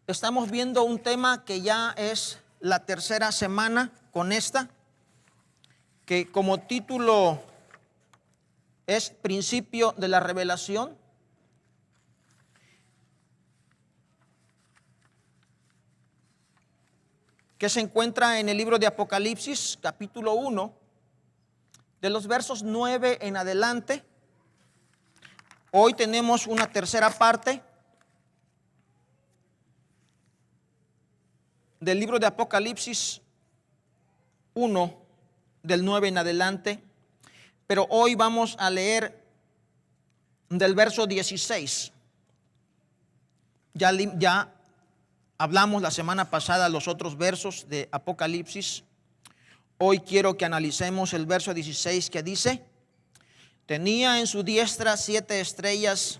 Estamos viendo un tema que ya es la tercera semana con esta, que como título es Principio de la Revelación. Que se encuentra en el libro de Apocalipsis, capítulo 1, de los versos 9 en adelante. Hoy tenemos una tercera parte del libro de Apocalipsis 1, del 9 en adelante, pero hoy vamos a leer del verso 16. Ya hablamos la semana pasada los otros versos de Apocalipsis. Hoy quiero que analicemos el verso 16 que dice: tenía en su diestra 7 estrellas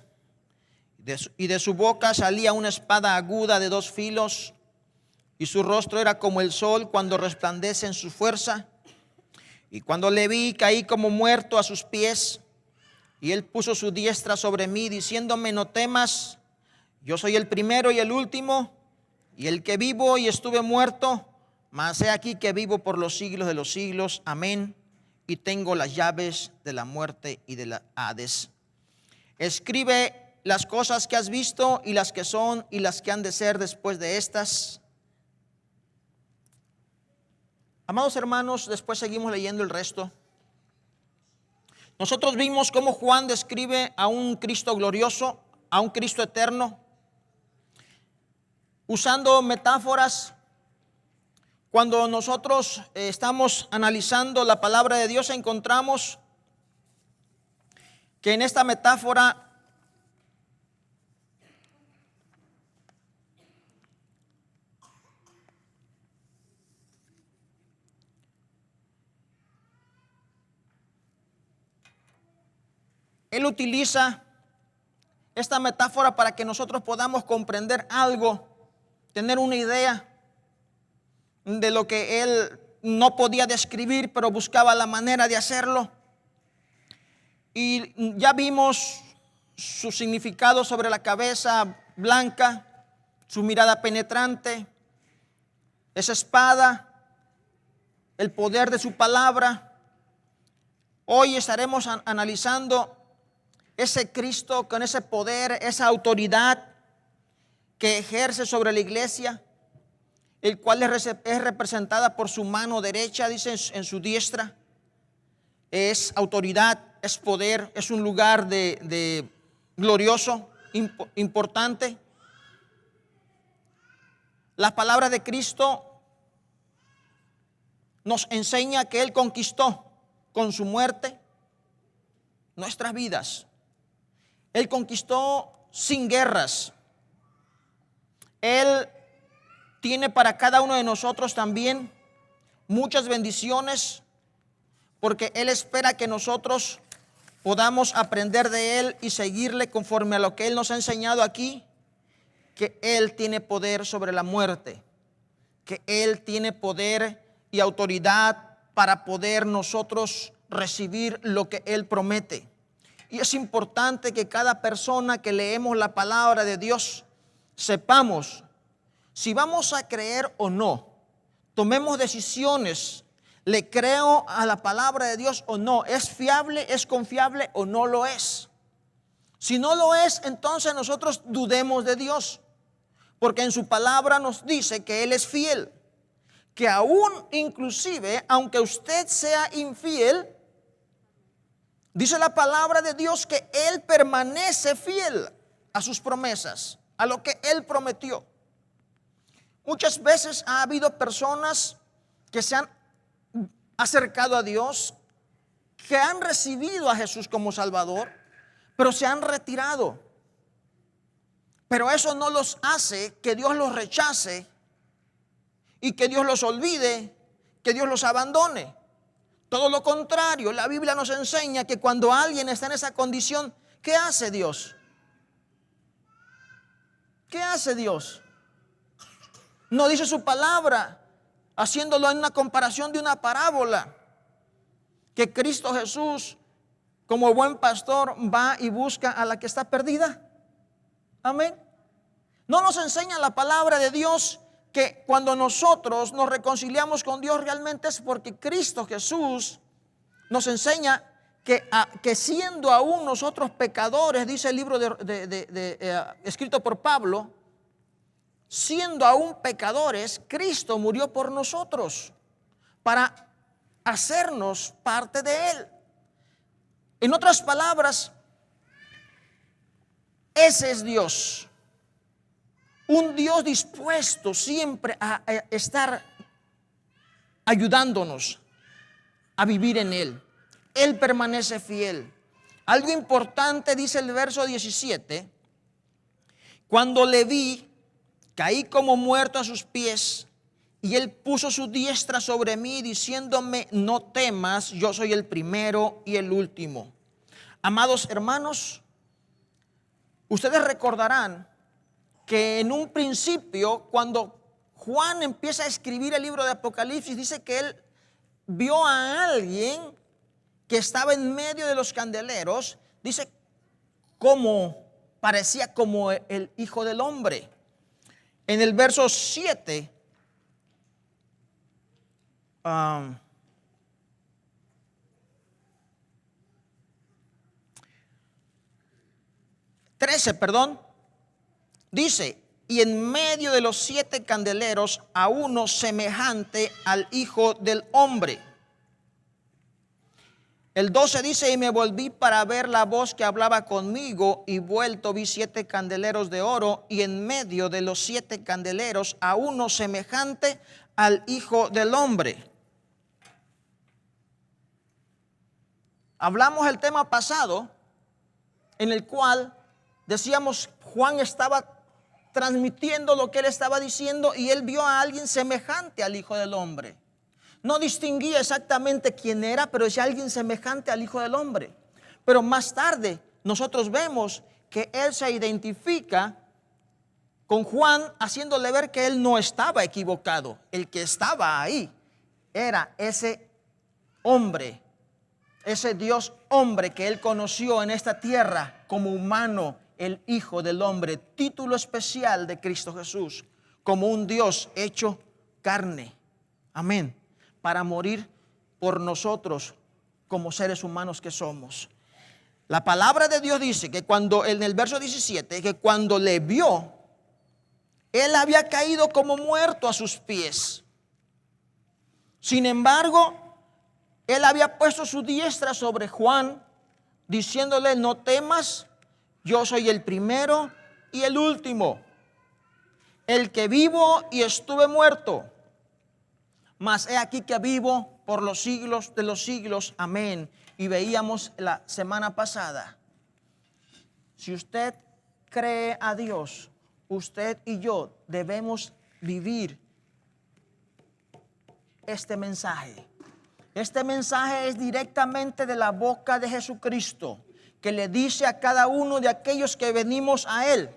y de su boca salía una espada aguda de 2 filos, y su rostro era como el sol cuando resplandece en su fuerza. Y cuando le vi, caí como muerto a sus pies, y él puso su diestra sobre mí, diciéndome: no temas, yo soy el primero y el último, y el que vivo y estuve muerto, mas he aquí que vivo por los siglos de los siglos. Amén. Y tengo las llaves de la muerte y de la Hades. Escribe las cosas que has visto, y las que son, y las que han de ser después de estas. Amados hermanos, después seguimos leyendo el resto. Nosotros vimos cómo Juan describe a un Cristo glorioso, a un Cristo eterno, usando metáforas. Cuando nosotros estamos analizando la palabra de Dios, encontramos que en esta metáfora Él utiliza esta metáfora para que nosotros podamos comprender algo, tener una idea de lo que él no podía describir, pero buscaba la manera de hacerlo. Y ya vimos su significado sobre la cabeza blanca, su mirada penetrante, esa espada, el poder de su palabra. Hoy estaremos analizando ese Cristo con ese poder, esa autoridad que ejerce sobre la iglesia, el cual es representada por su mano derecha, dice en su diestra. Es autoridad, es poder, es un lugar de glorioso, importante. La palabra de Cristo nos enseña que Él conquistó con su muerte nuestras vidas. Él conquistó sin guerras. Él tiene para cada uno de nosotros también muchas bendiciones, porque Él espera que nosotros podamos aprender de Él y seguirle conforme a lo que Él nos ha enseñado aquí, que Él tiene poder sobre la muerte, que Él tiene poder y autoridad para poder nosotros recibir lo que Él promete. Y es importante que cada persona que leemos la palabra de Dios sepamos si vamos a creer o no. Tomemos decisiones. ¿Le creo a la palabra de Dios o no? ¿Es fiable, es confiable o no lo es? Si no lo es, entonces nosotros dudemos de Dios, porque en su palabra nos dice que Él es fiel, que aún inclusive, aunque usted sea infiel, dice la palabra de Dios que Él permanece fiel a sus promesas, a lo que Él prometió. Muchas veces ha habido personas que se han acercado a Dios, que han recibido a Jesús como Salvador, pero se han retirado. Pero eso no los hace que Dios los rechace y que Dios los olvide, que Dios los abandone. Todo lo contrario, la Biblia nos enseña que cuando alguien está en esa condición, ¿qué hace Dios? ¿Qué hace Dios? No dice su palabra, haciéndolo en una comparación de una parábola, que Cristo Jesús, como buen pastor, va y busca a la que está perdida. Amén. No nos enseña la palabra de Dios que cuando nosotros nos reconciliamos con Dios realmente es porque Cristo Jesús nos enseña que siendo aún nosotros pecadores, dice el libro escrito por Pablo, siendo aún pecadores, Cristo murió por nosotros para hacernos parte de Él. En otras palabras, ese es Dios. Un Dios dispuesto siempre a estar ayudándonos a vivir en Él. Él permanece fiel. Algo importante dice el verso 17. Cuando le vi, caí como muerto a sus pies, y Él puso su diestra sobre mí, diciéndome: no temas, yo soy el primero y el último. Amados hermanos, ustedes recordarán que en un principio, cuando Juan empieza a escribir el libro de Apocalipsis, dice que él vio a alguien que estaba en medio de los candeleros, dice como parecía como el Hijo del Hombre. En el verso 7, 13, perdón. Dice: y en medio de los 7 candeleros a uno semejante al Hijo del Hombre. El 12 dice: y me volví para ver la voz que hablaba conmigo, y vuelto vi 7 candeleros de oro, y en medio de los 7 candeleros a uno semejante al Hijo del Hombre. Hablamos el tema pasado en el cual decíamos Juan estaba transmitiendo lo que él estaba diciendo, y él vio a alguien semejante al Hijo del Hombre. No distinguía exactamente quién era, pero es alguien semejante al Hijo del Hombre. Pero más tarde nosotros vemos que él se identifica con Juan, haciéndole ver que él no estaba equivocado. El que estaba ahí era ese hombre, ese Dios hombre que él conoció en esta tierra como humano, el Hijo del Hombre, título especial de Cristo Jesús, como un Dios hecho carne. Amén. Para morir por nosotros como seres humanos que somos. La palabra de Dios dice que cuando, en el verso 17, que cuando le vio, él había caído como muerto a sus pies. Sin embargo, él había puesto su diestra sobre Juan, diciéndole: no temas, yo soy el primero y el último, el que vivo y estuve muerto, mas he aquí que vivo por los siglos de los siglos. Amén. Y veíamos la semana pasada, si usted cree a Dios, usted y yo debemos vivir este mensaje. Este mensaje es directamente de la boca de Jesucristo, que le dice a cada uno de aquellos que venimos a Él,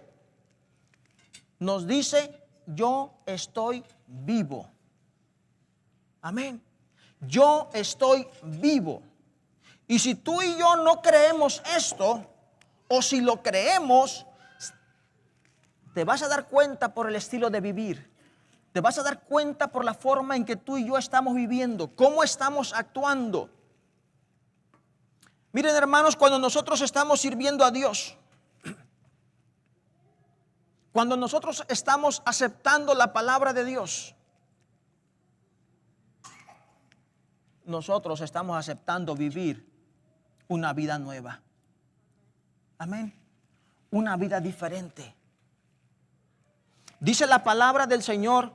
nos dice: yo estoy vivo. Amén. Yo estoy vivo. Y si tú y yo no creemos esto, o si lo creemos, te vas a dar cuenta por el estilo de vivir. Te vas a dar cuenta por la forma en que tú y yo estamos viviendo, cómo estamos actuando. Miren, hermanos, cuando nosotros estamos sirviendo a Dios, cuando nosotros estamos aceptando la palabra de Dios, nosotros estamos aceptando vivir una vida nueva. Amén. Una vida diferente. Dice la palabra del Señor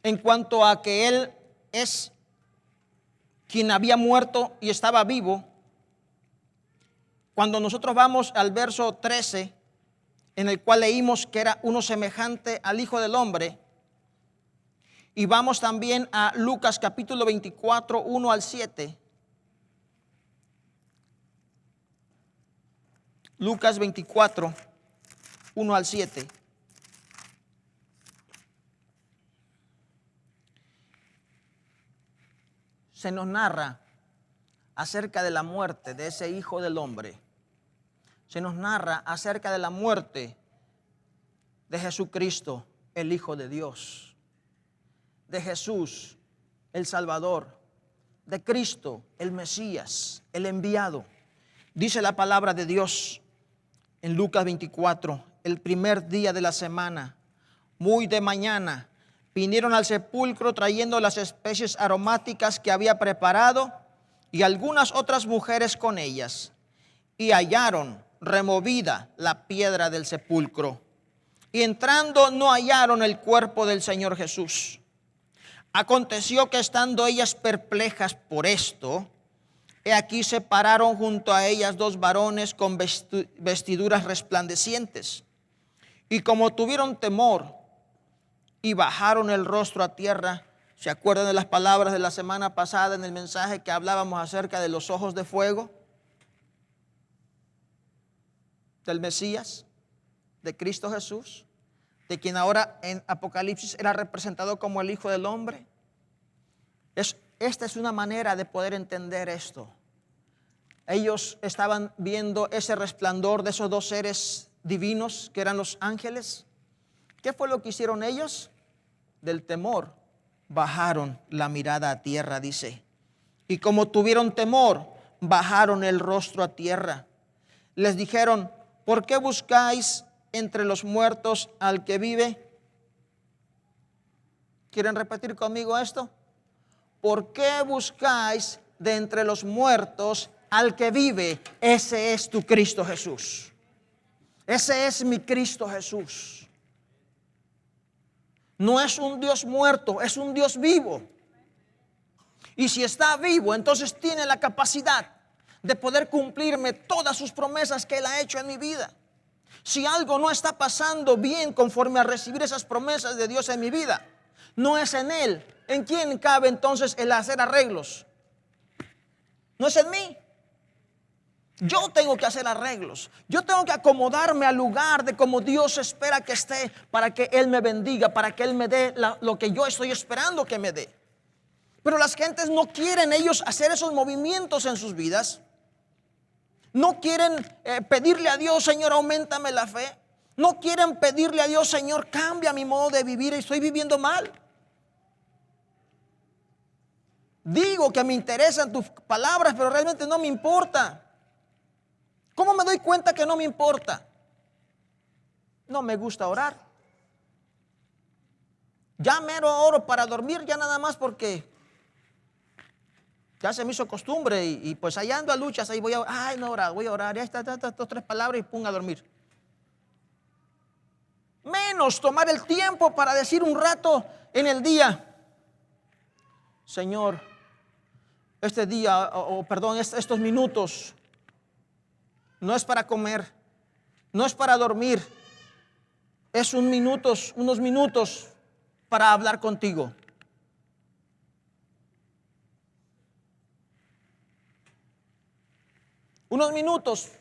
en cuanto a que Él es quien había muerto y estaba vivo. Cuando nosotros vamos al verso 13, en el cual leímos que era uno semejante al Hijo del Hombre, y vamos también a Lucas capítulo 24, 1 al 7. Lucas 24, 1 al 7. Se nos narra acerca de la muerte de ese Hijo del Hombre. se nos narra acerca de la muerte de Jesucristo, el Hijo de Dios, de Jesús, el Salvador, de Cristo, el Mesías, el enviado. Dice la palabra de Dios en Lucas 24, el primer día de la semana, muy de mañana, vinieron al sepulcro trayendo las especies aromáticas que había preparado y algunas otras mujeres con ellas, y hallaron removida la piedra del sepulcro. Y entrando no hallaron el cuerpo del Señor Jesús. Aconteció que estando ellas perplejas por esto, he aquí se pararon junto a ellas dos varones con vestiduras resplandecientes. Y como tuvieron temor y bajaron el rostro a tierra, ¿se acuerdan de las palabras de la semana pasada en el mensaje que hablábamos acerca de los ojos de fuego? Del Mesías, de Cristo Jesús, de quien ahora en Apocalipsis era representado como el Hijo del Hombre. Esta es una manera de poder entender esto. Ellos estaban viendo ese resplandor de esos dos seres divinos que eran los ángeles. ¿Qué fue lo que hicieron ellos? Del temor bajaron la mirada a tierra, dice. Y como tuvieron temor, bajaron el rostro a tierra. Les dijeron: ¿por qué buscáis entre los muertos al que vive? ¿Quieren repetir conmigo esto? ¿Por qué buscáis de entre los muertos al que vive? Ese es tu Cristo Jesús. Ese es mi Cristo Jesús. No es un Dios muerto, es un Dios vivo. Y si está vivo, entonces tiene la capacidad de poder cumplirme todas sus promesas que Él ha hecho en mi vida. Si algo no está pasando bien conforme a recibir esas promesas de Dios en mi vida, no es en Él. ¿En quién cabe entonces el hacer arreglos? No es en mí. Yo tengo que hacer arreglos. Yo tengo que acomodarme al lugar de como Dios espera que esté, para que Él me bendiga, para que Él me dé lo que yo estoy esperando que me dé. Pero las gentes no quieren ellos hacer esos movimientos en sus vidas. No quieren pedirle a Dios: Señor, auméntame la fe. No quieren pedirle a Dios: Señor, cambia mi modo de vivir, estoy viviendo mal. Digo que me interesan tus palabras, pero realmente no me importa. ¿Cómo me doy cuenta que no me importa? No me gusta orar. Ya mero oro para dormir, ya nada más porque ya se me hizo costumbre y pues allá ando a luchas, ahí voy a orar, voy a orar, ya está, estas tres palabras y pum, a dormir. Menos tomar el tiempo para decir un rato en el día: Señor, este día, estos minutos no es para comer, no es para dormir, es unos minutos para hablar contigo. Unos minutos,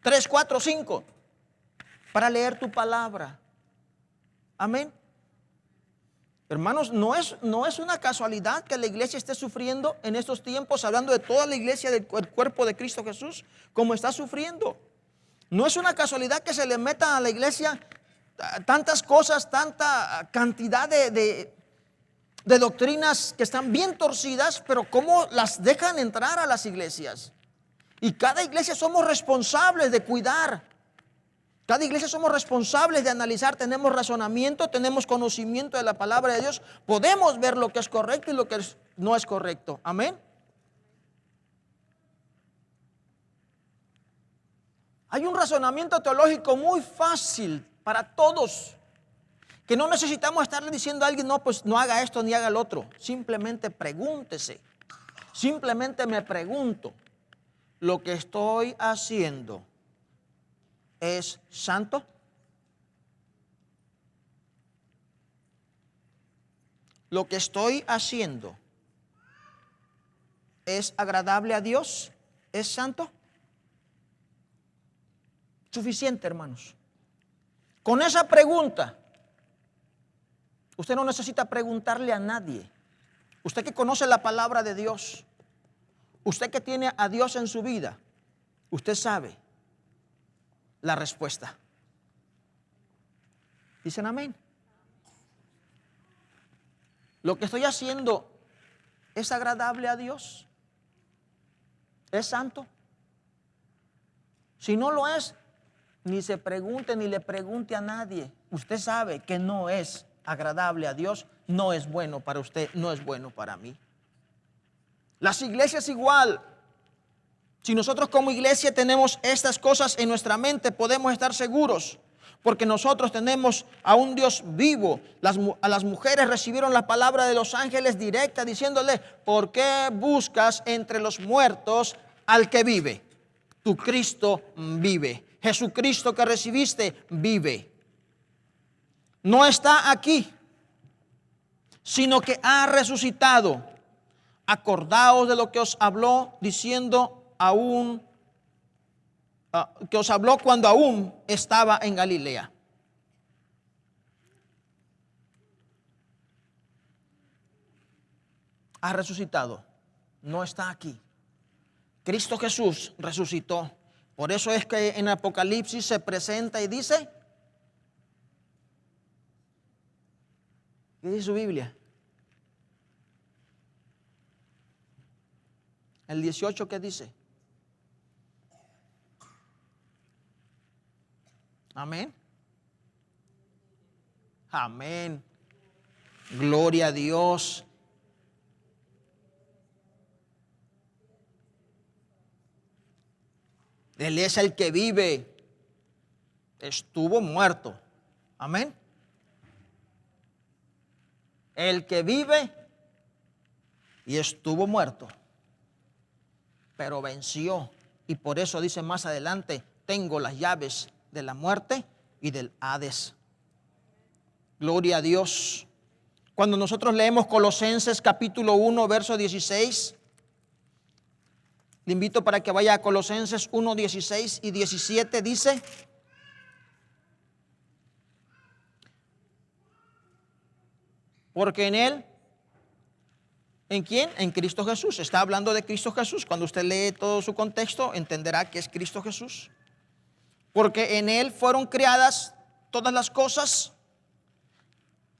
3, 4, 5, para leer tu palabra. Amén. Hermanos, no es una casualidad que la iglesia esté sufriendo en estos tiempos, hablando de toda la iglesia del cuerpo de Cristo Jesús, como está sufriendo. No es una casualidad que se le metan a la iglesia tantas cosas, tanta cantidad de doctrinas que están bien torcidas, pero cómo las dejan entrar a las iglesias. Y cada iglesia somos responsables de cuidar. Cada iglesia somos responsables de analizar, tenemos razonamiento, tenemos conocimiento de la palabra de Dios, podemos ver lo que es correcto y lo que no es correcto. Amén. Hay un razonamiento teológico muy fácil para todos, que no necesitamos estarle diciendo a alguien: no, pues no haga esto ni haga el otro. Simplemente pregúntese. Simplemente me pregunto: ¿lo que estoy haciendo es santo? ¿Lo que estoy haciendo es agradable a Dios? ¿Es santo? Suficiente, hermanos. Con esa pregunta, usted no necesita preguntarle a nadie. Usted que conoce la palabra de Dios, usted que tiene a Dios en su vida, usted sabe la respuesta. ¿Dicen amén? Lo que estoy haciendo es agradable a Dios. ¿Es santo? Si no lo es, ni se pregunte ni le pregunte a nadie. Usted sabe que no es agradable a Dios, no es bueno para usted, no es bueno para mí. Las iglesias igual. Si nosotros como iglesia tenemos estas cosas en nuestra mente, podemos estar seguros, porque nosotros tenemos a un Dios vivo. A las mujeres recibieron la palabra de los ángeles directa diciéndole: ¿por qué buscas entre los muertos al que vive? Tu Cristo vive. Jesucristo que recibiste vive. No está aquí, sino que ha resucitado. Acordaos de lo que os habló diciendo que os habló cuando aún estaba en Galilea. Ha resucitado, no está aquí. Cristo Jesús resucitó. Por eso es que en Apocalipsis se presenta y dice, ¿qué dice su Biblia? El 18, ¿qué dice? Amén. Amén. Gloria a Dios. Él es el que vive. Estuvo muerto. Amén. El que vive y estuvo muerto, pero venció. Y por eso dice más adelante: tengo las llaves de la muerte y del Hades. Gloria a Dios. Cuando nosotros leemos Colosenses capítulo 1, verso 16, le invito para que vaya a Colosenses 1, 16 y 17, dice: porque en Él, ¿en quién? En Cristo Jesús. Está hablando de Cristo Jesús. Cuando usted lee todo su contexto, entenderá que es Cristo Jesús. Porque en Él fueron creadas todas las cosas,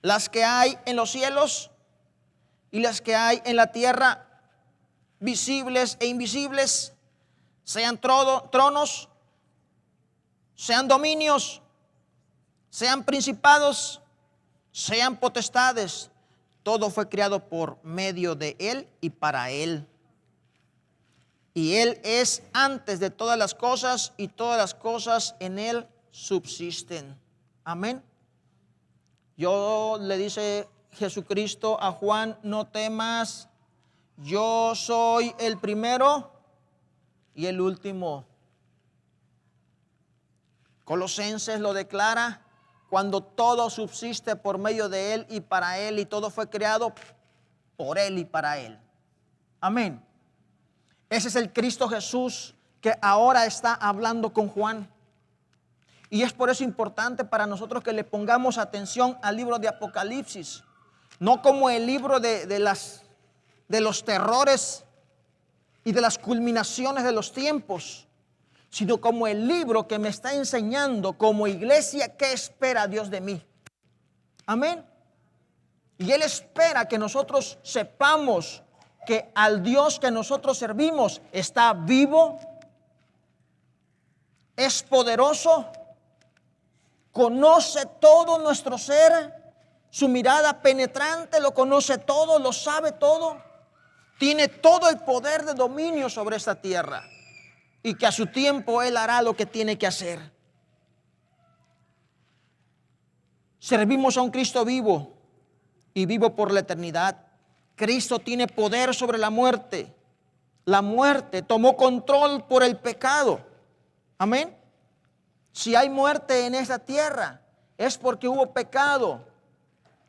las que hay en los cielos y las que hay en la tierra, visibles e invisibles, sean tronos, sean dominios, sean principados, sean potestades. Todo fue creado por medio de Él y para Él. Y Él es antes de todas las cosas, y todas las cosas en Él subsisten. Amén. Le dice Jesucristo a Juan: no temas, yo soy el primero y el último. Colosenses lo declara: cuando todo subsiste por medio de Él y para Él, y todo fue creado por Él y para Él. Amén. Ese es el Cristo Jesús que ahora está hablando con Juan. Y es por eso importante para nosotros que le pongamos atención al libro de Apocalipsis. No como el libro de los terrores y de las culminaciones de los tiempos, sino como el libro que me está enseñando como iglesia qué espera Dios de mí. Amén. Y Él espera que nosotros sepamos que al Dios que nosotros servimos está vivo, es poderoso, conoce todo nuestro ser, su mirada penetrante lo conoce todo, lo sabe todo, tiene todo el poder de dominio sobre esta tierra, y que a su tiempo Él hará lo que tiene que hacer. Servimos a un Cristo vivo y vivo por la eternidad. Cristo tiene poder sobre la muerte. La muerte tomó control por el pecado. Amén. Si hay muerte en esta tierra, es porque hubo pecado.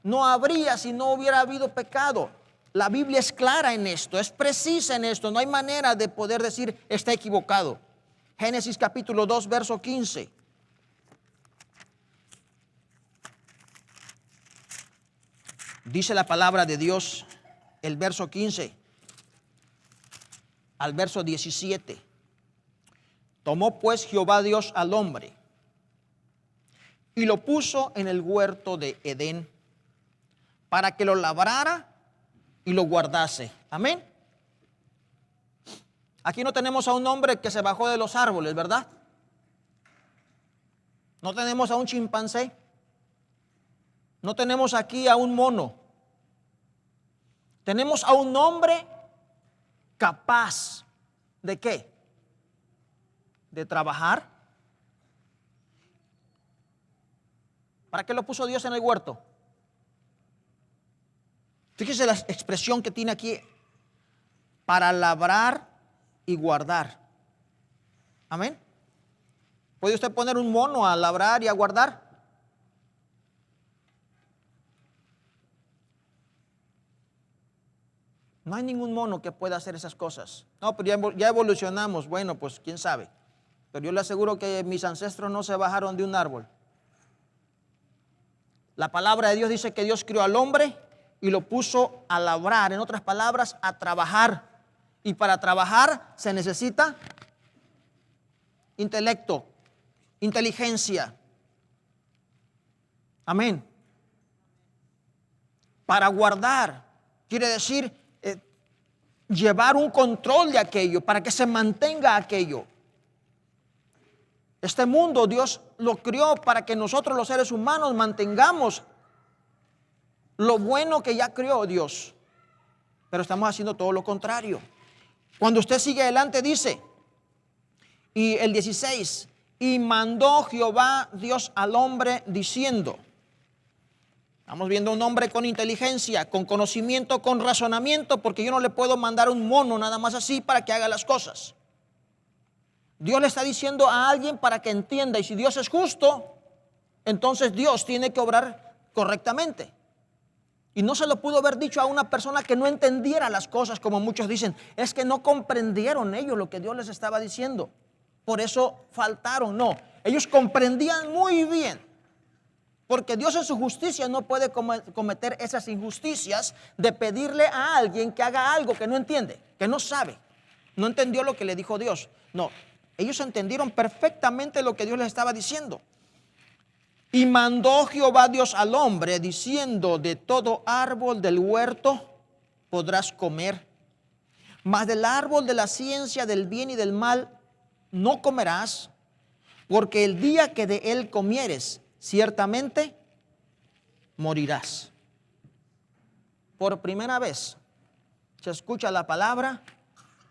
No habría si no hubiera habido pecado. La Biblia es clara en esto, es precisa en esto. No hay manera de poder decir está equivocado. Génesis capítulo 2, verso 15. Dice la palabra de Dios, el verso 15 al verso 17. Tomó pues Jehová Dios al hombre y lo puso en el huerto de Edén para que lo labrara y lo guardase. Amén. Aquí no tenemos a un hombre que se bajó de los árboles, ¿verdad? No tenemos a un chimpancé. No tenemos aquí a un mono. Tenemos a un hombre capaz ¿de qué? De trabajar. ¿Para qué lo puso Dios en el huerto? Fíjese la expresión que tiene aquí: para labrar y guardar. Amén. ¿Puede usted poner un mono a labrar y a guardar? No hay ningún mono que pueda hacer esas cosas. No, pero ya evolucionamos. Bueno, pues quién sabe. Pero yo le aseguro que mis ancestros no se bajaron de un árbol. La palabra de Dios dice que Dios crió al hombre y lo puso a labrar. En otras palabras, a trabajar. Y para trabajar se necesita intelecto, inteligencia. Amén. Para guardar quiere decir llevar un control de aquello, para que se mantenga aquello. Este mundo Dios lo crió para que nosotros los seres humanos mantengamos lo bueno que ya creó Dios. Pero estamos haciendo todo lo contrario. Cuando usted sigue adelante dice, y el 16, y mandó Jehová Dios al hombre diciendo. Estamos viendo un hombre con inteligencia, con conocimiento, con razonamiento, porque yo no le puedo mandar un mono nada más así para que haga las cosas. Dios le está diciendo a alguien para que entienda, y si Dios es justo, entonces Dios tiene que obrar correctamente. Y no se lo pudo haber dicho a una persona que no entendiera las cosas, como muchos dicen. Es que no comprendieron ellos lo que Dios les estaba diciendo. Por eso faltaron. No, ellos comprendían muy bien. Porque Dios en su justicia no puede cometer esas injusticias de pedirle a alguien que haga algo que no entiende, que no sabe. No entendió lo que le dijo Dios. No, ellos entendieron perfectamente lo que Dios les estaba diciendo. Y mandó Jehová Dios al hombre diciendo: de todo árbol del huerto podrás comer, mas del árbol de la ciencia del bien y del mal no comerás, porque el día que de él comieres, ciertamente morirás. Por primera vez se escucha la palabra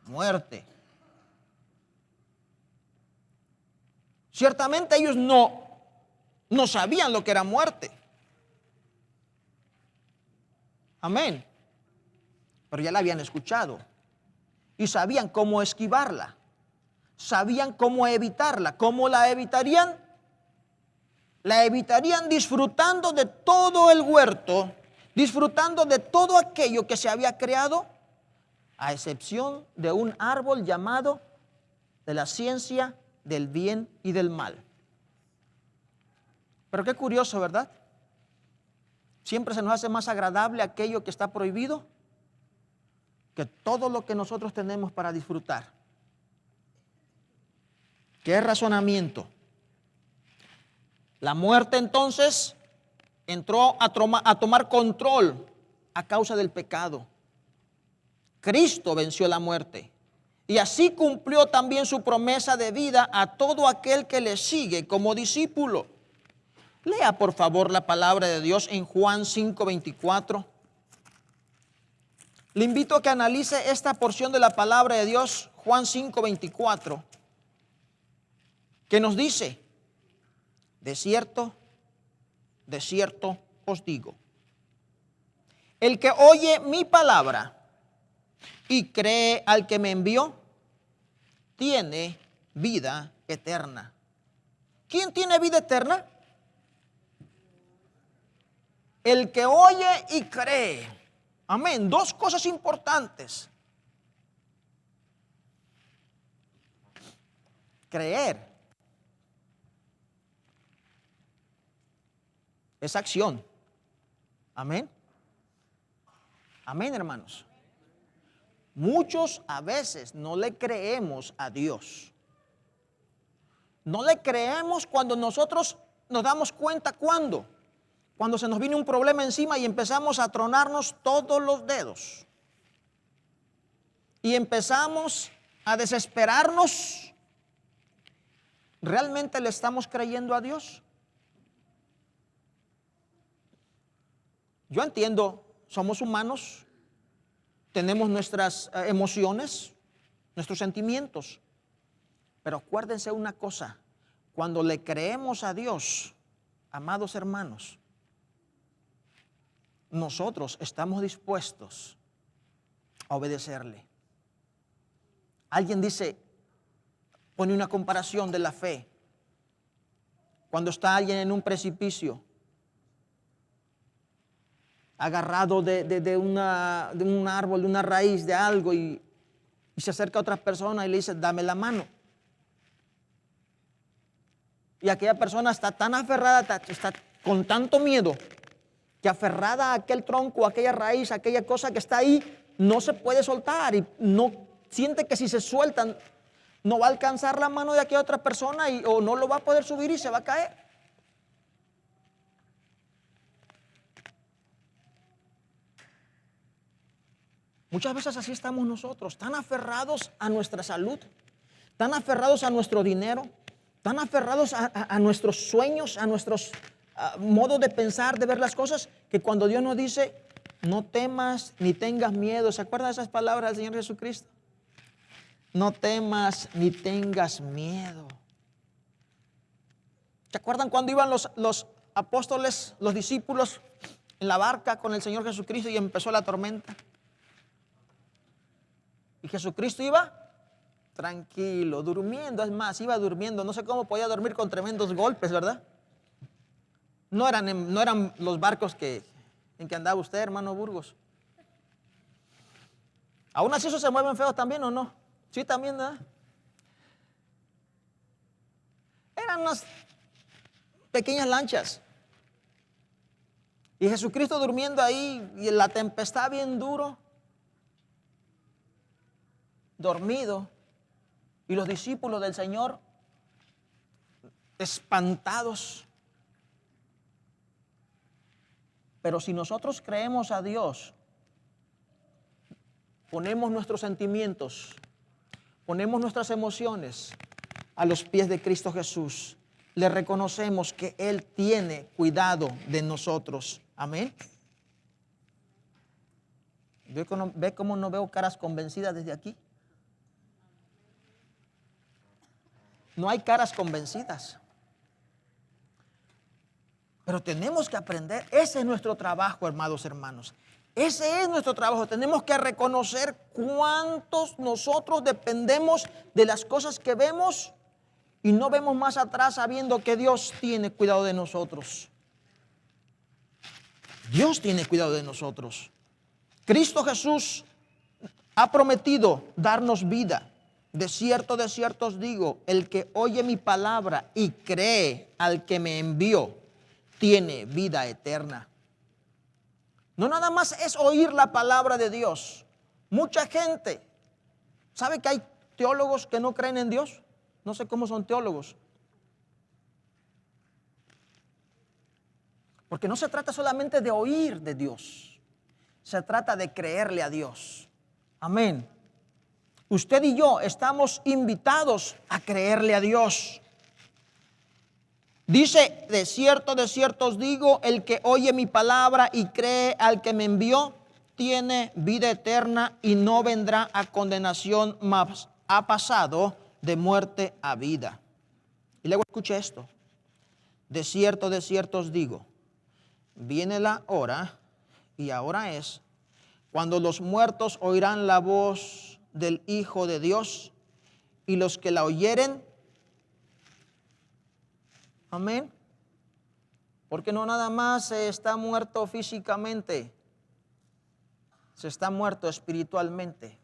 muerte. Ciertamente ellos no sabían lo que era muerte. Amén. Pero ya la habían escuchado y sabían cómo esquivarla. Sabían cómo evitarla. ¿Cómo la evitarían? La evitarían disfrutando de todo el huerto, disfrutando de todo aquello que se había creado, a excepción de un árbol llamado de la ciencia del bien y del mal. Pero qué curioso, ¿verdad? Siempre se nos hace más agradable aquello que está prohibido que todo lo que nosotros tenemos para disfrutar. ¿Qué razonamiento? La muerte entonces entró a tomar control a causa del pecado. Cristo venció la muerte y así cumplió también su promesa de vida a todo aquel que le sigue como discípulo. Lea por favor la palabra de Dios en Juan 5:24. Le invito a que analice esta porción de la palabra de Dios, Juan 5:24, que nos dice: de cierto os digo, el que oye mi palabra y cree al que me envió, tiene vida eterna. ¿Quién tiene vida eterna? El que oye y cree. Amén. Dos cosas importantes. Creer es acción. Amén. Amén, hermanos. Muchos a veces no le creemos a Dios. No le creemos cuando nosotros nos damos cuenta cuando se nos viene un problema encima y empezamos a tronarnos todos los dedos. Y empezamos a desesperarnos. ¿Realmente le estamos creyendo a Dios? Yo entiendo, somos humanos, tenemos nuestras emociones, nuestros sentimientos. Pero acuérdense una cosa, cuando le creemos a Dios, amados hermanos, nosotros estamos dispuestos a obedecerle. Alguien dice, pone una comparación de la fe. Cuando está alguien en un precipicio, agarrado de un árbol, de una raíz, de algo, y se acerca a otra persona y le dice, dame la mano. Y aquella persona está tan aferrada, está con tanto miedo, que aferrada a aquel tronco, a aquella raíz, a aquella cosa que está ahí, no se puede soltar y no siente que si se sueltan no va a alcanzar la mano de aquella otra persona o no lo va a poder subir y se va a caer. Muchas veces así estamos nosotros, tan aferrados a nuestra salud, tan aferrados a nuestro dinero, tan aferrados a nuestros sueños, a nuestros modos de pensar, de ver las cosas, que cuando Dios nos dice, no temas ni tengas miedo. ¿Se acuerdan de esas palabras del Señor Jesucristo? No temas ni tengas miedo. ¿Se acuerdan cuando iban los apóstoles, los discípulos en la barca con el Señor Jesucristo y empezó la tormenta? Y Jesucristo iba tranquilo, durmiendo. Es más, iba durmiendo. No sé cómo podía dormir con tremendos golpes, ¿verdad? No eran los barcos en que andaba usted, hermano Burgos. Aún así esos se mueven feos también, ¿o no? Sí, también, ¿verdad? Eran unas pequeñas lanchas. Y Jesucristo durmiendo ahí y en la tempestad bien duro, dormido. Y los discípulos del Señor espantados. Pero si nosotros creemos a Dios, ponemos nuestros sentimientos, ponemos nuestras emociones a los pies de Cristo Jesús, le reconocemos que Él tiene cuidado de nosotros. Amén. ¿Ve cómo no veo caras convencidas desde aquí? No hay caras convencidas. Pero tenemos que aprender, ese es nuestro trabajo, hermanos. Ese es nuestro trabajo. Tenemos que reconocer cuántos nosotros dependemos de las cosas que vemos y no vemos más atrás sabiendo que Dios tiene cuidado de nosotros. Dios tiene cuidado de nosotros. Cristo Jesús ha prometido darnos vida. De cierto os digo, el que oye mi palabra y cree al que me envió, tiene vida eterna. No nada más es oír la palabra de Dios. Mucha gente, ¿sabe que hay teólogos que no creen en Dios? No sé cómo son teólogos. Porque no se trata solamente de oír de Dios. Se trata de creerle a Dios. Amén. Usted y yo estamos invitados a creerle a Dios. Dice, de cierto os digo, el que oye mi palabra y cree al que me envió, tiene vida eterna y no vendrá a condenación, mas ha pasado de muerte a vida. Y luego escuche esto. De cierto os digo, viene la hora, y ahora es, cuando los muertos oirán la voz del Hijo de Dios, y los que la oyeren, amén. Porque no nada más se está muerto físicamente, se está muerto espiritualmente.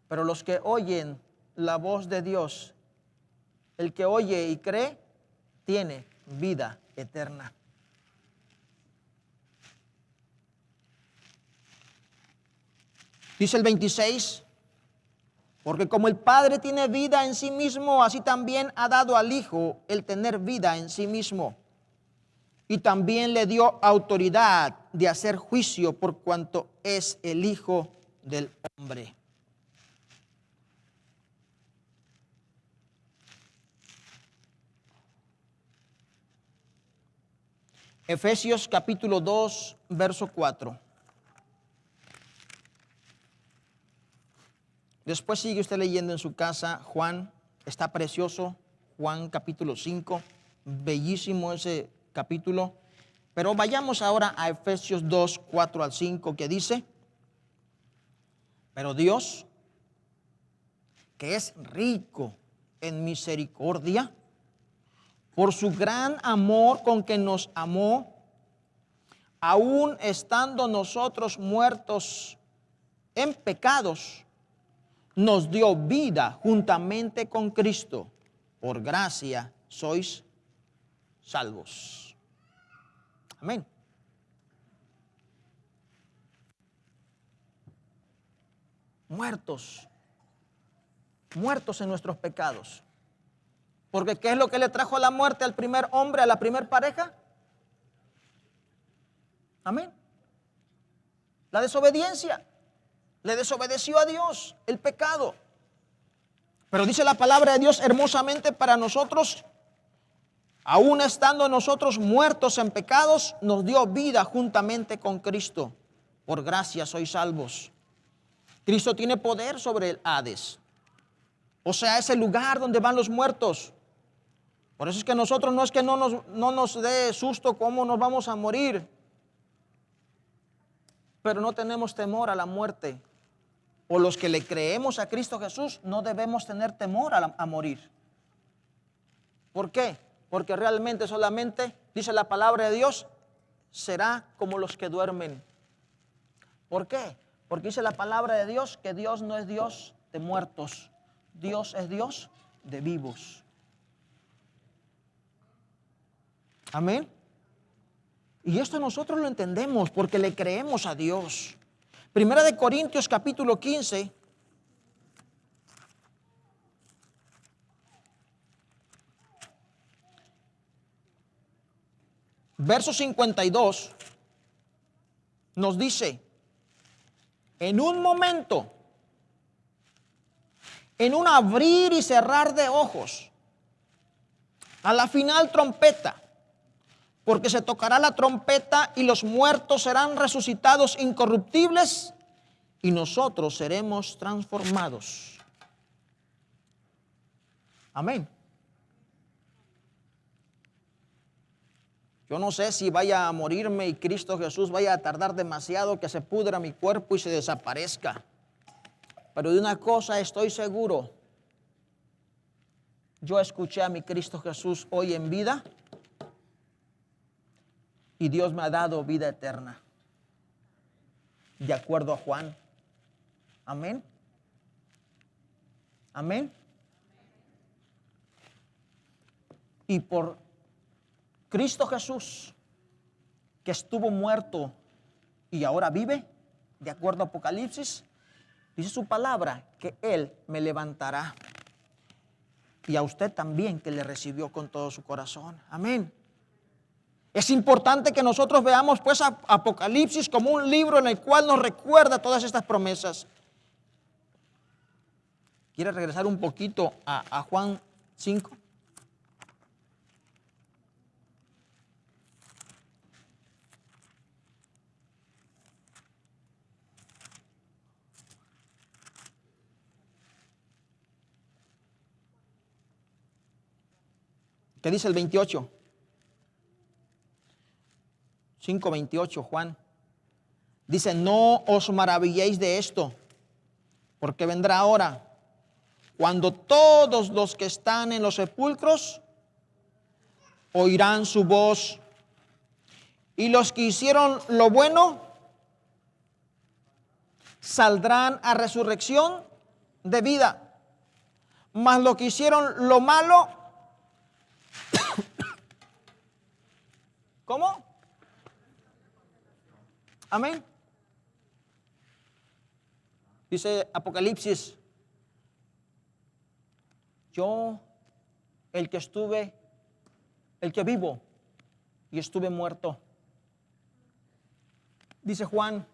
Pero los que oyen la voz de Dios, el que oye y cree, tiene vida eterna. Dice el 26, Porque como el Padre tiene vida en sí mismo, así también ha dado al Hijo el tener vida en sí mismo. Y también le dio autoridad de hacer juicio por cuanto es el Hijo del hombre. Efesios capítulo 2, verso 4. Después sigue usted leyendo en su casa. Juan, está precioso. Juan capítulo 5, bellísimo ese capítulo. Pero vayamos ahora a Efesios 2, 4 al 5, que dice: pero Dios, que es rico en misericordia, por su gran amor con que nos amó, aun estando nosotros muertos en pecados, nos dio vida juntamente con Cristo. Por gracia sois salvos. Amén. Muertos en nuestros pecados. Porque ¿qué es lo que le trajo la muerte al primer hombre, a la primer pareja? Amén. La desobediencia. Le desobedeció a Dios, el pecado. Pero dice la palabra de Dios hermosamente para nosotros: aún estando nosotros muertos en pecados, nos dio vida juntamente con Cristo. Por gracia sois salvos. Cristo tiene poder sobre el Hades, o sea, ese lugar donde van los muertos. Por eso es que nosotros no es que no nos dé susto cómo nos vamos a morir, pero no tenemos temor a la muerte. O los que le creemos a Cristo Jesús no debemos tener temor a morir. ¿Por qué? Porque realmente solamente, dice la palabra de Dios, será como los que duermen. ¿Por qué? Porque dice la palabra de Dios que Dios no es Dios de muertos, Dios es Dios de vivos. Amén. Y esto nosotros lo entendemos porque le creemos a Dios. Primera de Corintios capítulo 15. Verso 52 nos dice: en un momento, en un abrir y cerrar de ojos, a la final trompeta, porque se tocará la trompeta y los muertos serán resucitados incorruptibles y nosotros seremos transformados. Amén. Yo no sé si vaya a morirme y Cristo Jesús vaya a tardar demasiado, que se pudra mi cuerpo y se desaparezca. Pero de una cosa estoy seguro: yo escuché a mi Cristo Jesús hoy en vida y Dios me ha dado vida eterna, de acuerdo a Juan. Amén. Amén. Y por Cristo Jesús, que estuvo muerto y ahora vive, de acuerdo a Apocalipsis, dice su palabra que Él me levantará. Y a usted también, que le recibió con todo su corazón. Amén. Es importante que nosotros veamos pues a Apocalipsis como un libro en el cual nos recuerda todas estas promesas. ¿Quiere regresar un poquito a Juan 5? ¿Qué dice el 28? 5:28, Juan. Dice: no os maravilléis de esto, porque vendrá hora cuando todos los que están en los sepulcros oirán su voz, y los que hicieron lo bueno saldrán a resurrección de vida, mas los que hicieron lo malo, ¿cómo? Amén. Dice Apocalipsis yo el que vivo y estuve muerto. Dice Juan,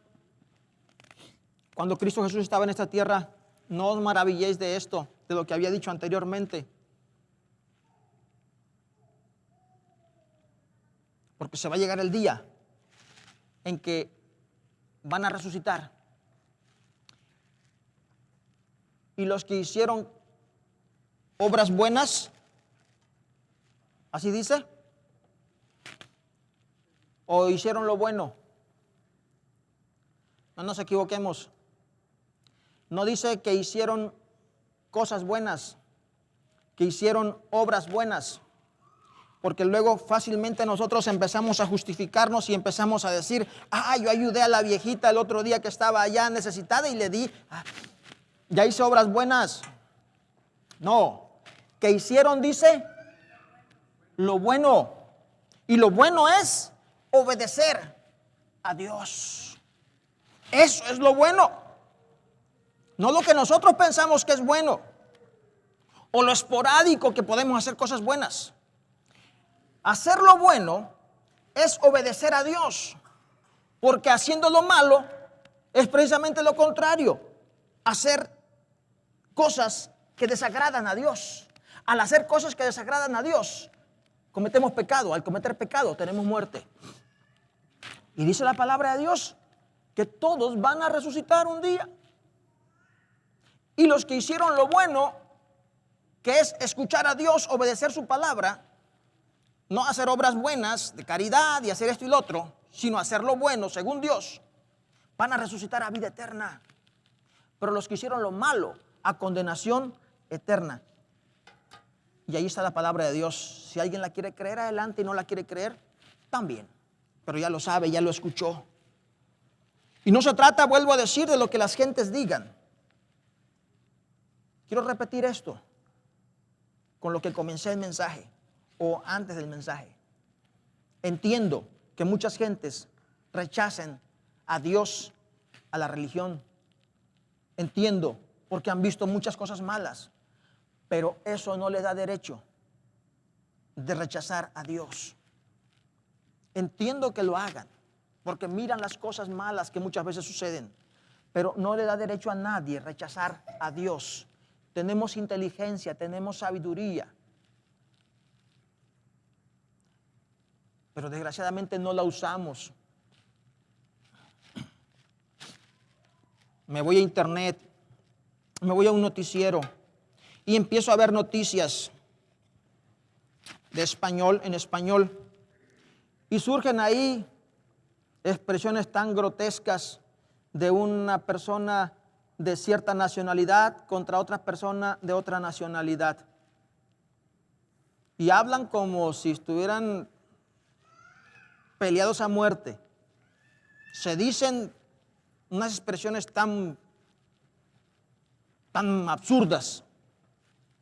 cuando Cristo Jesús estaba en esta tierra, no os maravilléis de esto, de lo que había dicho anteriormente, porque se va a llegar el día en que van a resucitar. Y los que hicieron obras buenas, así dice, o hicieron lo bueno. No nos equivoquemos. No dice que hicieron cosas buenas, que hicieron obras buenas, porque luego fácilmente nosotros empezamos a justificarnos y empezamos a decir, yo ayudé a la viejita el otro día que estaba allá necesitada y le di, ya hice obras buenas. No, que hicieron, dice, lo bueno. Y lo bueno es obedecer a Dios. Eso es lo bueno. No lo que nosotros pensamos que es bueno, o lo esporádico que podemos hacer cosas buenas. Hacer lo bueno es obedecer a Dios, porque haciendo lo malo es precisamente lo contrario, hacer cosas que desagradan a Dios. Al hacer cosas que desagradan a Dios, cometemos pecado. Al cometer pecado tenemos muerte. Y dice la palabra de Dios que todos van a resucitar un día. Y los que hicieron lo bueno, que es escuchar a Dios, obedecer su palabra, no hacer obras buenas de caridad y hacer esto y lo otro, sino hacer lo bueno según Dios, van a resucitar a vida eterna. Pero los que hicieron lo malo, a condenación eterna. Y ahí está la palabra de Dios. Si alguien la quiere creer, adelante, y no la quiere creer, también. Pero ya lo sabe, ya lo escuchó. Y no se trata, vuelvo a decir, de lo que las gentes digan. Quiero repetir esto con lo que comencé el mensaje o antes del mensaje. Entiendo que muchas gentes rechacen a Dios, a la religión. Entiendo porque han visto muchas cosas malas, pero eso no les da derecho de rechazar a Dios. Entiendo que lo hagan porque miran las cosas malas que muchas veces suceden, pero no le da derecho a nadie rechazar a Dios. Tenemos inteligencia, tenemos sabiduría, pero desgraciadamente no la usamos. Me voy a internet, me voy a un noticiero y empiezo a ver noticias de español en español, y surgen ahí expresiones tan grotescas de una persona de cierta nacionalidad contra otra persona de otra nacionalidad, y hablan como si estuvieran peleados a muerte. Se dicen unas expresiones tan absurdas,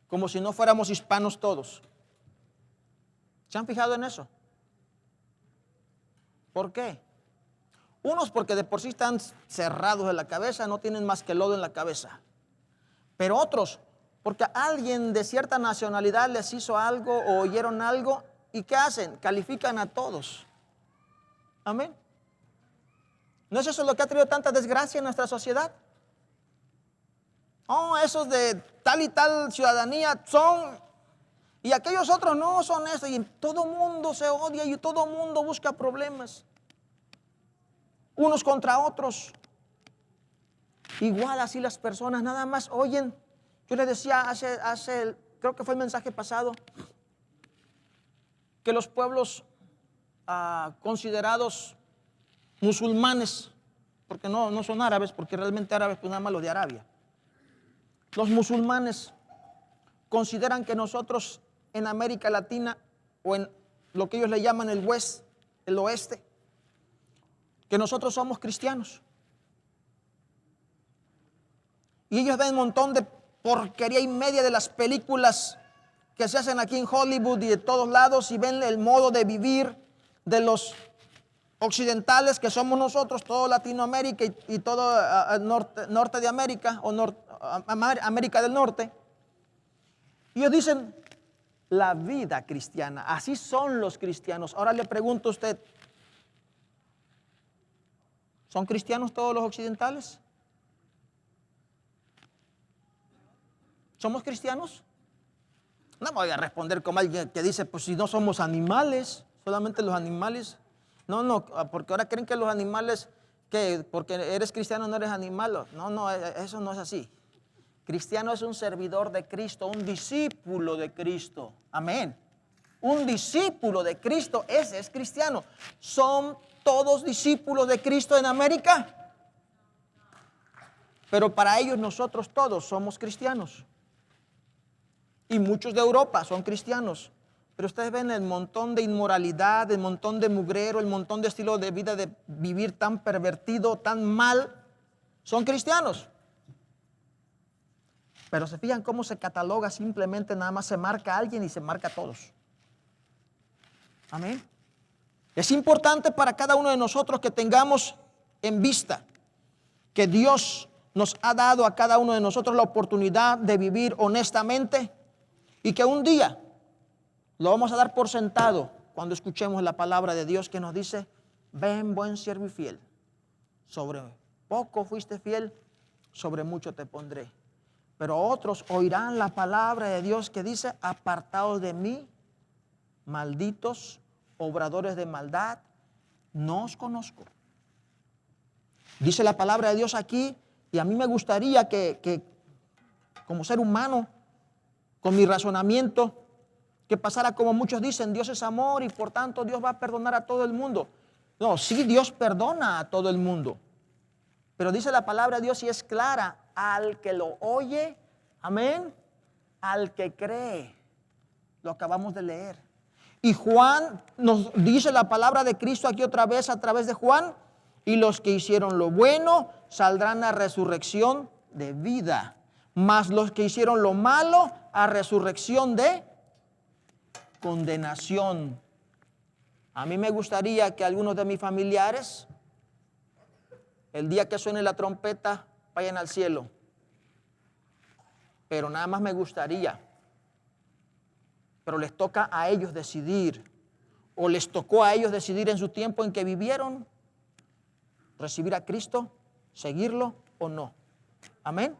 como si no fuéramos hispanos todos. ¿Se han fijado en eso? ¿Por qué? Unos porque de por sí están cerrados de la cabeza, no tienen más que lodo en la cabeza. Pero otros porque alguien de cierta nacionalidad les hizo algo o oyeron algo, ¿y qué hacen? Califican a todos. Amén. ¿No es eso lo que ha traído tanta desgracia en nuestra sociedad? Esos de tal y tal ciudadanía son, y aquellos otros no son eso, y todo mundo se odia y todo mundo busca problemas, unos contra otros. Igual así las personas nada más oyen. Yo les decía hace creo que fue el mensaje pasado, que los pueblos considerados musulmanes, porque no son árabes, porque realmente árabes pues nada más los de Arabia. Los musulmanes consideran que nosotros en América Latina, o en lo que ellos le llaman el oeste, que nosotros somos cristianos. Y ellos ven un montón de porquería y media de las películas que se hacen aquí en Hollywood y de todos lados, y ven el modo de vivir de los occidentales que somos nosotros, todo Latinoamérica y todo norte de América o América del Norte. Y ellos dicen, la vida cristiana, así son los cristianos. Ahora le pregunto a usted, ¿son cristianos todos los occidentales? ¿Somos cristianos? No voy a responder como alguien que dice, pues si no somos animales, solamente los animales. No, porque ahora creen que los animales, que porque eres cristiano no eres animal. No, eso no es así. Cristiano es un servidor de Cristo, un discípulo de Cristo. Amén. Un discípulo de Cristo, ese es cristiano. ¿Son todos discípulos de Cristo en América? Pero para ellos nosotros todos somos cristianos. Y muchos de Europa son cristianos. Pero ustedes ven el montón de inmoralidad, el montón de mugrero, el montón de estilo de vida de vivir tan pervertido, tan mal. Son cristianos. Pero se fijan cómo se cataloga, simplemente nada más se marca a alguien y se marca a todos. Amén. Es importante para cada uno de nosotros que tengamos en vista que Dios nos ha dado a cada uno de nosotros la oportunidad de vivir honestamente y que un día lo vamos a dar por sentado cuando escuchemos la palabra de Dios que nos dice, ven buen siervo y fiel, sobre poco fuiste fiel, sobre mucho te pondré. Pero otros oirán la palabra de Dios que dice, apartados de mí, malditos, obradores de maldad, no os conozco. Dice la palabra de Dios aquí, y a mí me gustaría que como ser humano, con mi razonamiento, que pasara como muchos dicen, Dios es amor y por tanto Dios va a perdonar a todo el mundo. No, sí, Dios perdona a todo el mundo. Pero dice la palabra de Dios y es clara, al que lo oye, amén, al que cree. Lo acabamos de leer. Y Juan nos dice la palabra de Cristo aquí otra vez a través de Juan, y los que hicieron lo bueno saldrán a resurrección de vida, mas los que hicieron lo malo a resurrección de condenación. A mí me gustaría que algunos de mis familiares, el día que suene la trompeta, vayan al cielo. Pero nada más me gustaría. Pero les toca a ellos decidir. O les tocó a ellos decidir en su tiempo en que vivieron, recibir a Cristo, seguirlo o no. Amén.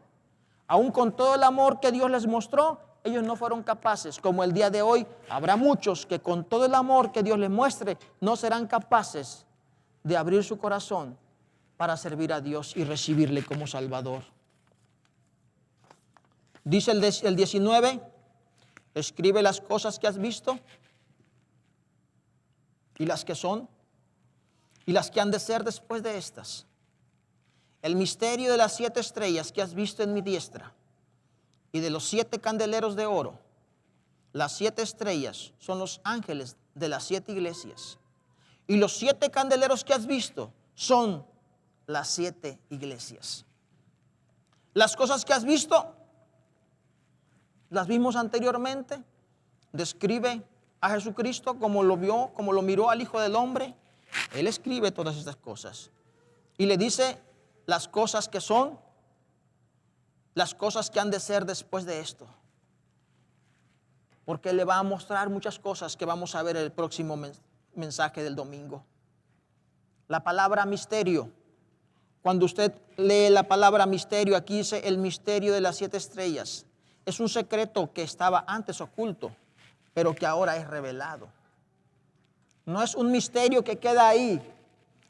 Aún con todo el amor que Dios les mostró, ellos no fueron capaces. Como el día de hoy, habrá muchos que con todo el amor que Dios les muestre, no serán capaces de abrir su corazón para servir a Dios y recibirle como Salvador. Dice el 19, escribe las cosas que has visto y las que son y las que han de ser después de estas. El misterio de las 7 estrellas que has visto en mi diestra y de los 7 candeleros de oro. Las 7 estrellas son los ángeles de las 7 iglesias y los 7 candeleros que has visto son las 7 iglesias. Las cosas que has visto las vimos anteriormente. Describe a Jesucristo como lo vio, como lo miró al Hijo del Hombre. Él escribe todas estas cosas y le dice las cosas que son, las cosas que han de ser después de esto, porque le va a mostrar muchas cosas que vamos a ver en el próximo mensaje del domingo. La palabra misterio, cuando usted lee la palabra misterio, aquí dice el misterio de las 7 estrellas. Es un secreto que estaba antes oculto, pero que ahora es revelado. No es un misterio que queda ahí.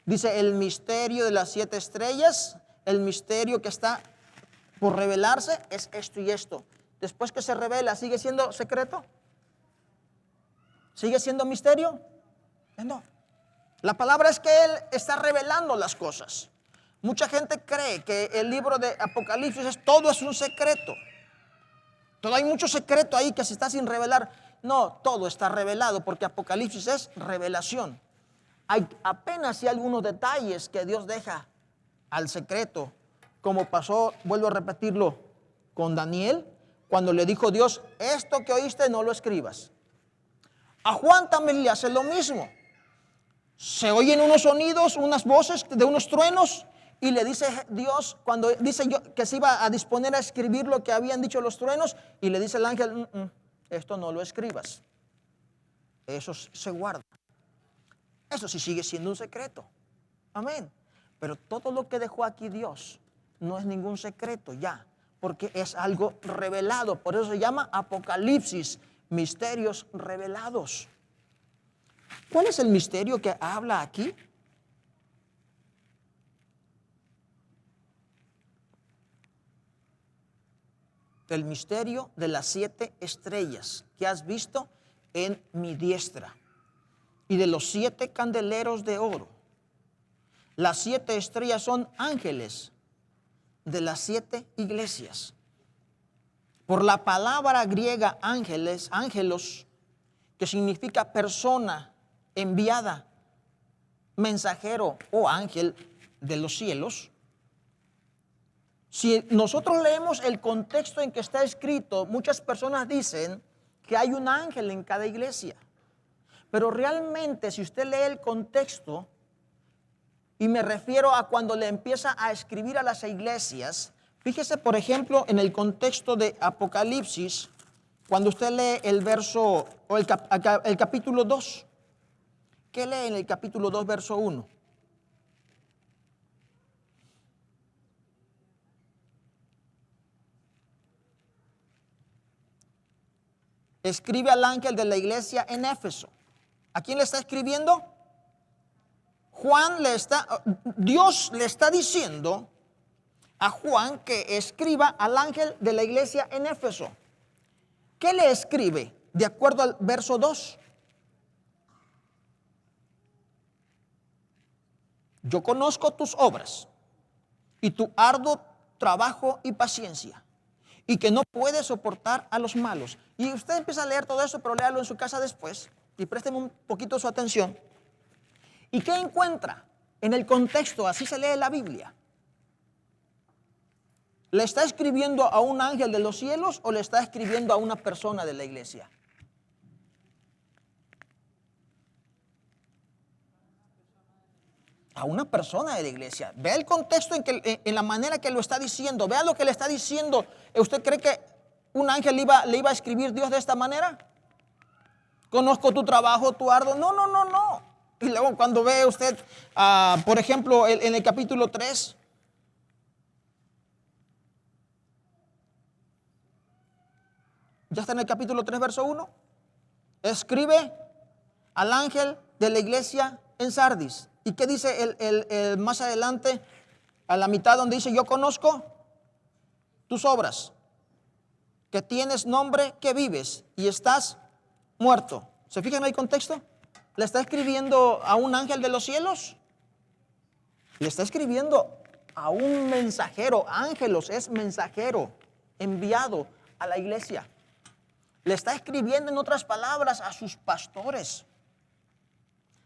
Dice el misterio de las 7 estrellas, el misterio que está por revelarse es esto y esto. Después que se revela, ¿sigue siendo secreto? ¿Sigue siendo misterio? No. La palabra es que Él está revelando las cosas. Mucha gente cree que el libro de Apocalipsis todo es un secreto. Todo hay mucho secreto ahí que se está sin revelar. No, todo está revelado porque Apocalipsis es revelación. Hay apenas y algunos detalles que Dios deja al secreto, como pasó, vuelvo a repetirlo, con Daniel, cuando le dijo Dios, esto que oíste no lo escribas. A Juan también le hace lo mismo. Se oyen unos sonidos, unas voces de unos truenos, y le dice Dios, cuando dice yo que se iba a disponer a escribir lo que habían dicho los truenos, y le dice el ángel, esto no lo escribas, eso se guarda, eso sí sigue siendo un secreto. Amén. Pero todo lo que dejó aquí Dios no es ningún secreto ya, porque es algo revelado. Por eso se llama Apocalipsis, misterios revelados. ¿Cuál es el misterio que habla aquí? El misterio de las 7 estrellas que has visto en mi diestra y de los 7 candeleros de oro. Las 7 estrellas son ángeles de las 7 iglesias. Por la palabra griega ángeles, ángelos, que significa persona enviada, mensajero o ángel de los cielos. Si nosotros leemos el contexto en que está escrito, muchas personas dicen que hay un ángel en cada iglesia. Pero realmente, si usted lee el contexto, y me refiero a cuando le empieza a escribir a las iglesias, fíjese por ejemplo en el contexto de Apocalipsis, cuando usted lee el verso, o el capítulo 2. ¿Qué lee en el capítulo 2, verso 1? Escribe al ángel de la iglesia en Éfeso. ¿A quién le está escribiendo? Dios le está diciendo a Juan que escriba al ángel de la iglesia en Éfeso. ¿Qué le escribe? De acuerdo al verso 2. Yo conozco tus obras y tu arduo trabajo y paciencia, y que no puedes soportar a los malos. Y usted empieza a leer todo eso, pero léalo en su casa después y présteme un poquito su atención. ¿Y qué encuentra en el contexto? Así se lee la Biblia. ¿Le está escribiendo a un ángel de los cielos o le está escribiendo a una persona de la iglesia? A una persona de la iglesia. Vea el contexto en la manera que lo está diciendo. Vea lo que le está diciendo. ¿Usted cree que un ángel le iba a escribir Dios de esta manera? Conozco tu trabajo, tu arduo. No. Y luego cuando ve usted, por ejemplo, en el capítulo 3. Ya está en el capítulo 3, verso 1. Escribe al ángel de la iglesia en Sardis. ¿Y qué dice más adelante, a la mitad donde dice, yo conozco tus obras, que tienes nombre, que vives y estás muerto? ¿Se fijan en el contexto? ¿Le está escribiendo a un ángel de los cielos? Le está escribiendo a un mensajero. Ángelos es mensajero enviado a la iglesia. Le está escribiendo, en otras palabras, a sus pastores,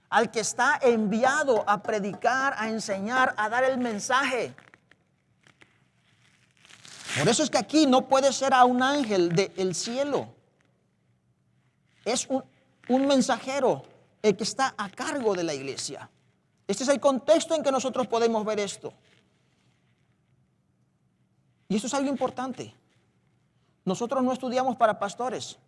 al que está enviado a predicar, a enseñar, a dar el mensaje. Por eso es que aquí no puede ser a un ángel del cielo. Es un mensajero el que está a cargo de la iglesia. Este es el contexto en que nosotros podemos ver esto. Y esto es algo importante. Nosotros no estudiamos para pastores.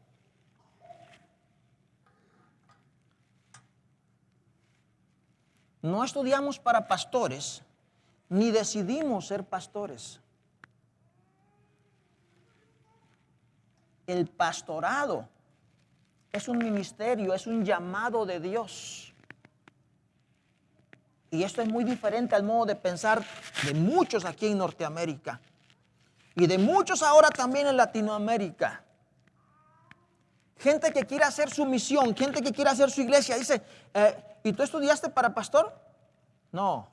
No estudiamos para pastores, ni decidimos ser pastores. El pastorado es un ministerio, es un llamado de Dios. Y esto es muy diferente al modo de pensar de muchos aquí en Norteamérica y de muchos ahora también en Latinoamérica. Gente que quiere hacer su misión, gente que quiere hacer su iglesia, dice, ¿y tú estudiaste para pastor? No,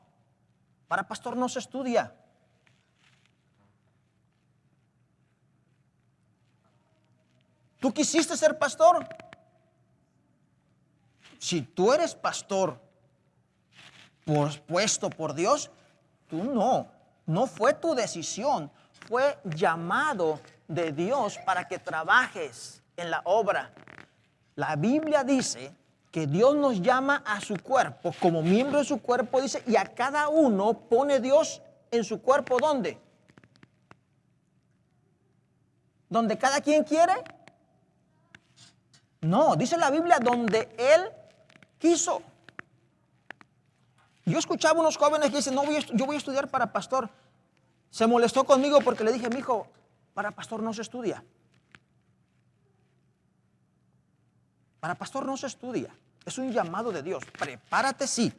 para pastor no se estudia. ¿Tú quisiste ser pastor? Si tú eres pastor puesto por Dios, tú no fue tu decisión, fue llamado de Dios para que trabajes en la obra. La Biblia dice que Dios nos llama a su cuerpo, como miembro de su cuerpo, dice, y a cada uno pone Dios en su cuerpo, ¿dónde? ¿Donde cada quien quiere? No, dice la Biblia, donde Él quiso. Yo escuchaba unos jóvenes que dicen, no, yo voy a estudiar para pastor. Se molestó conmigo porque le dije, mijo, para pastor no se estudia. Para pastor no se estudia. Es un llamado de Dios. Prepárate, sí.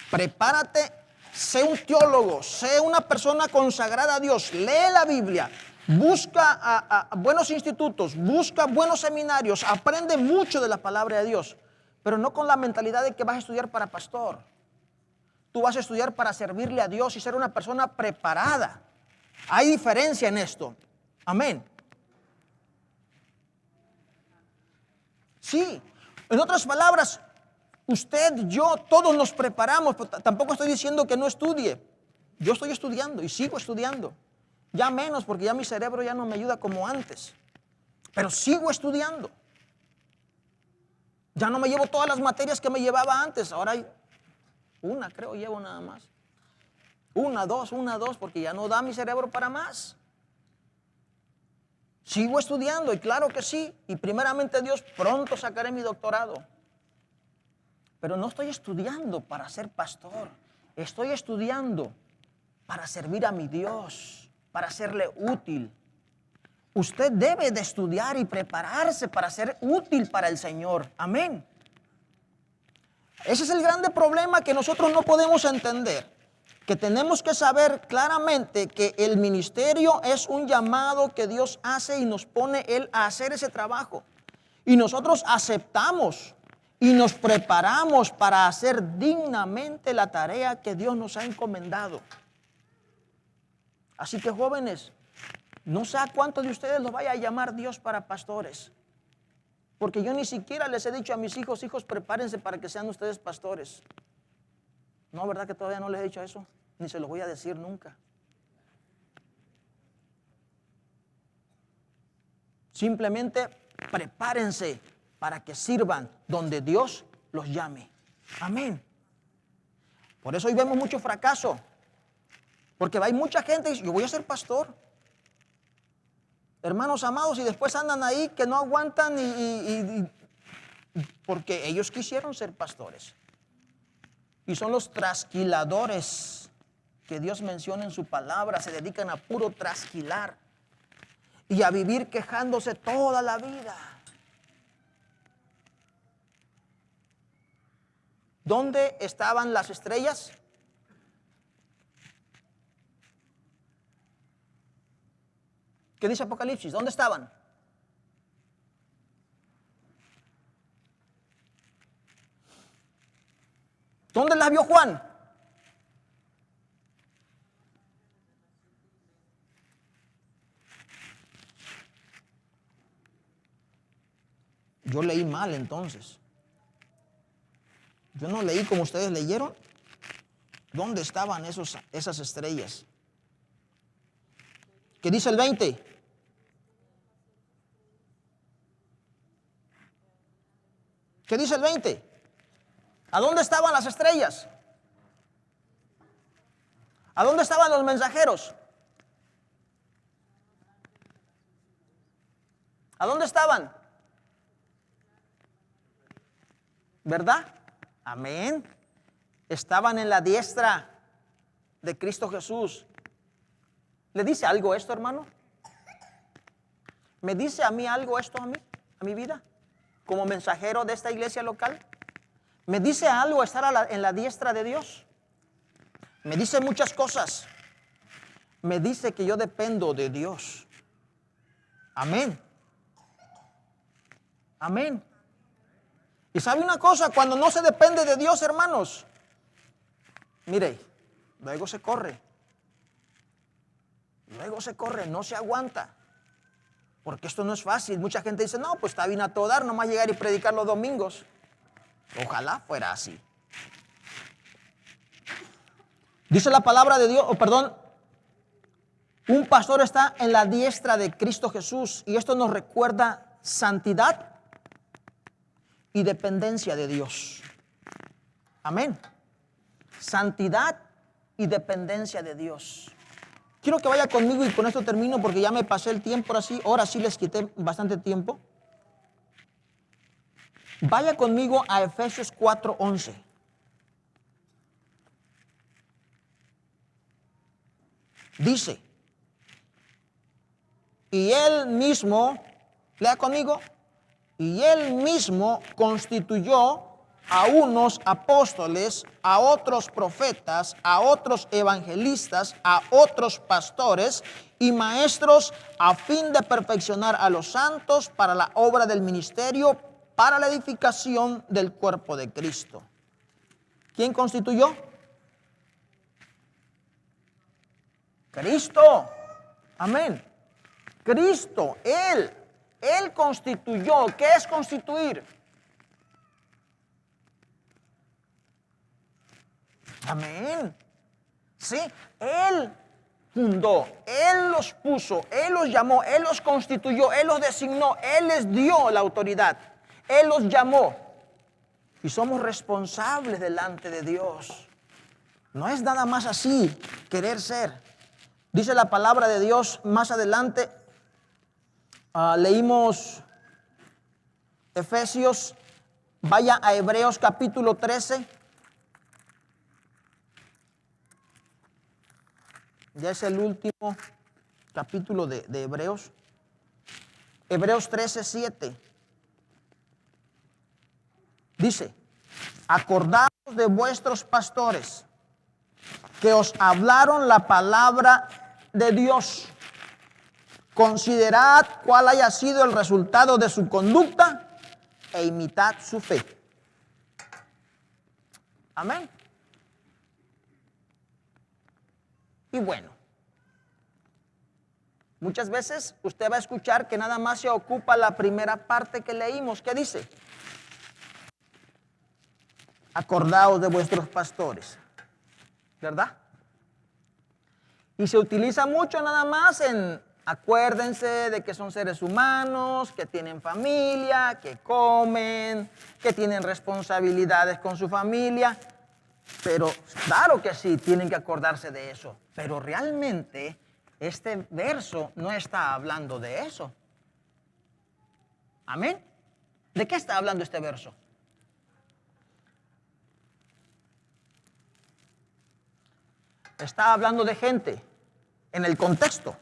Prepárate, sé un teólogo, sé una persona consagrada a Dios. Lee la Biblia. Busca a buenos institutos, busca buenos seminarios, aprende mucho de la palabra de Dios, pero no con la mentalidad de que vas a estudiar para pastor. Tú vas a estudiar para servirle a Dios y ser una persona preparada. Hay diferencia en esto. Amén. Sí, en otras palabras, usted, yo, todos nos preparamos, pero tampoco estoy diciendo que no estudie. Yo estoy estudiando y sigo estudiando. Ya menos porque ya mi cerebro ya no me ayuda como antes. Pero sigo estudiando. Ya no me llevo todas las materias que me llevaba antes. Ahora hay una, creo, llevo nada más. Una, dos, porque ya no da mi cerebro para más. Sigo estudiando y claro que sí. Y primeramente Dios, pronto sacaré mi doctorado. Pero no estoy estudiando para ser pastor. Estoy estudiando para servir a mi Dios, para serle útil. Usted debe de estudiar y prepararse para ser útil para el Señor. Amén. Ese es el grande problema que nosotros no podemos entender. Que tenemos que saber claramente que el ministerio es un llamado que Dios hace y nos pone Él a hacer ese trabajo. Y nosotros aceptamos y nos preparamos para hacer dignamente la tarea que Dios nos ha encomendado. Así que jóvenes, no sé a cuántos de ustedes los vaya a llamar Dios para pastores. Porque yo ni siquiera les he dicho a mis hijos, prepárense para que sean ustedes pastores. No, ¿verdad que todavía no les he dicho eso? Ni se los voy a decir nunca. Simplemente prepárense para que sirvan donde Dios los llame. Amén. Por eso hoy vemos mucho fracaso. Porque hay mucha gente que dice, yo voy a ser pastor. Hermanos amados, y después andan ahí que no aguantan porque ellos quisieron ser pastores. Y son los trasquiladores que Dios menciona en su palabra. Se dedican a puro trasquilar y a vivir quejándose toda la vida. ¿Dónde estaban las estrellas? ¿Qué dice Apocalipsis? ¿Dónde estaban? ¿Dónde las vio Juan? Yo leí mal entonces. Yo no leí como ustedes leyeron. ¿Dónde estaban esas estrellas? ¿Qué dice el 20? ¿Qué dice el 20? ¿A dónde estaban las estrellas? ¿A dónde estaban los mensajeros? ¿A dónde estaban? ¿Verdad? Amén. Estaban en la diestra de Cristo Jesús. ¿Le dice algo esto, hermano? ¿Me dice a mí algo esto a mi vida? Como mensajero de esta iglesia local. ¿Me dice algo estar en la diestra de Dios? Me dice muchas cosas. Me dice que yo dependo de Dios. Amén. Amén. Y sabe una cosa, cuando no se depende de Dios, hermanos, mire, luego se corre. Luego se corre, no se aguanta. Porque esto no es fácil. Mucha gente dice, no, pues está bien a todo dar, nomás llegar y predicar los domingos. Ojalá fuera así. Dice la palabra de Dios, un pastor está en la diestra de Cristo Jesús. Y esto nos recuerda santidad y dependencia de Dios. Amén. Santidad y dependencia de Dios. Quiero que vaya conmigo y con esto termino porque ya me pasé el tiempo así. Ahora sí les quité bastante tiempo. Vaya conmigo a Efesios 4:11. Dice, y él mismo, lea conmigo, y él mismo constituyó a unos apóstoles, a otros profetas, a otros evangelistas, a otros pastores y maestros, a fin de perfeccionar a los santos para la obra del ministerio, para la edificación del cuerpo de Cristo. ¿Quién constituyó? Cristo. Amén. Cristo, Él constituyó. ¿Qué es constituir? Amén. Sí, Él fundó, Él los puso, Él los llamó, Él los constituyó, Él los designó, Él les dio la autoridad, Él los llamó. Y somos responsables delante de Dios. No es nada más así, querer ser. Dice la palabra de Dios más adelante, leímos Efesios, vaya a Hebreos capítulo 13. Ya es el último capítulo de Hebreos. Hebreos 13:7. Dice, acordaos de vuestros pastores que os hablaron la palabra de Dios. Considerad cuál haya sido el resultado de su conducta e imitad su fe. Amén. Y bueno, muchas veces usted va a escuchar que nada más se ocupa la primera parte que leímos. ¿Qué dice? Acordaos de vuestros pastores, ¿verdad? Y se utiliza mucho nada más en acuérdense de que son seres humanos, que tienen familia, que comen, que tienen responsabilidades con su familia. Pero claro que sí, tienen que acordarse de eso. Pero realmente este verso no está hablando de eso. Amén. ¿De qué está hablando este verso? Está hablando de gente en el contexto.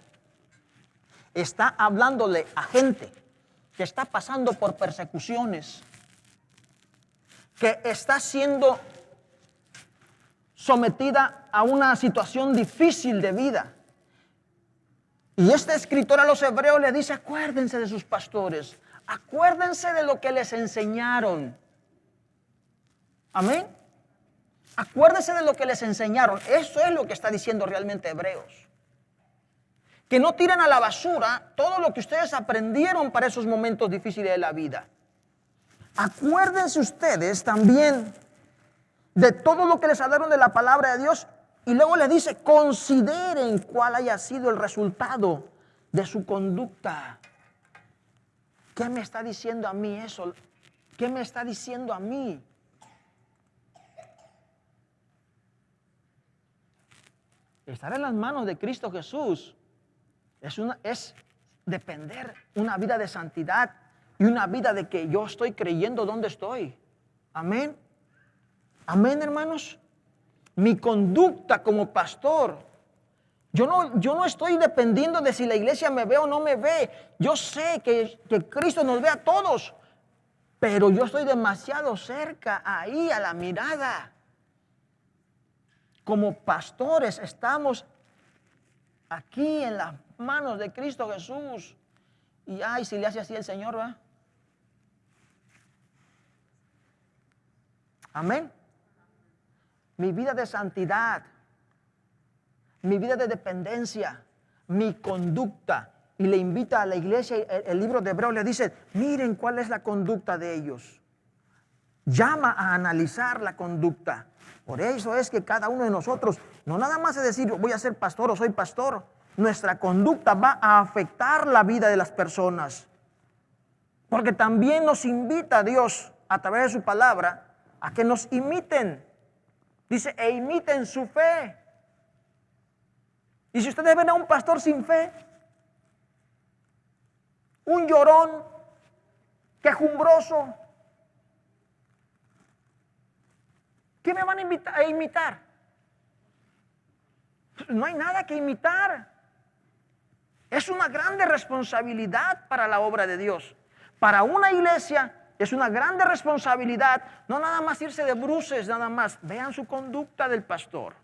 Está hablándole a gente que está pasando por persecuciones, que está siendo sometida a una situación difícil de vida. Y este escritor a los hebreos le dice, acuérdense de sus pastores, acuérdense de lo que les enseñaron. Amén. Acuérdense de lo que les enseñaron. Eso es lo que está diciendo realmente Hebreos. Que no tiren a la basura todo lo que ustedes aprendieron para esos momentos difíciles de la vida. Acuérdense ustedes también de todo lo que les hablaron de la palabra de Dios. Y luego le dice, consideren cuál haya sido el resultado de su conducta. ¿Qué me está diciendo a mí eso? ¿Qué me está diciendo a mí? Estar en las manos de Cristo Jesús es depender una vida de santidad y una vida de que yo estoy creyendo dónde estoy. Amén. Amén, hermanos. Mi conducta como pastor, yo no estoy dependiendo de si la iglesia me ve o no me ve. Yo sé que Cristo nos ve a todos, pero yo estoy demasiado cerca ahí a la mirada. Como pastores estamos aquí en las manos de Cristo Jesús. Y ay, si le hace así el Señor, ¿verdad? Amén. Mi vida de santidad, mi vida de dependencia, mi conducta. Y le invita a la iglesia, el libro de Hebreos le dice, miren cuál es la conducta de ellos. Llama a analizar la conducta. Por eso es que cada uno de nosotros, no nada más es decir, voy a ser pastor o soy pastor. Nuestra conducta va a afectar la vida de las personas. Porque también nos invita a Dios a través de su palabra a que nos imiten. Dice, e imiten su fe. Y si ustedes ven a un pastor sin fe, un llorón, quejumbroso, ¿qué me van a imitar? No hay nada que imitar. Es una grande responsabilidad para la obra de Dios. Para una iglesia es una grande responsabilidad, no nada más irse de bruces, nada más. Vean su conducta del pastor.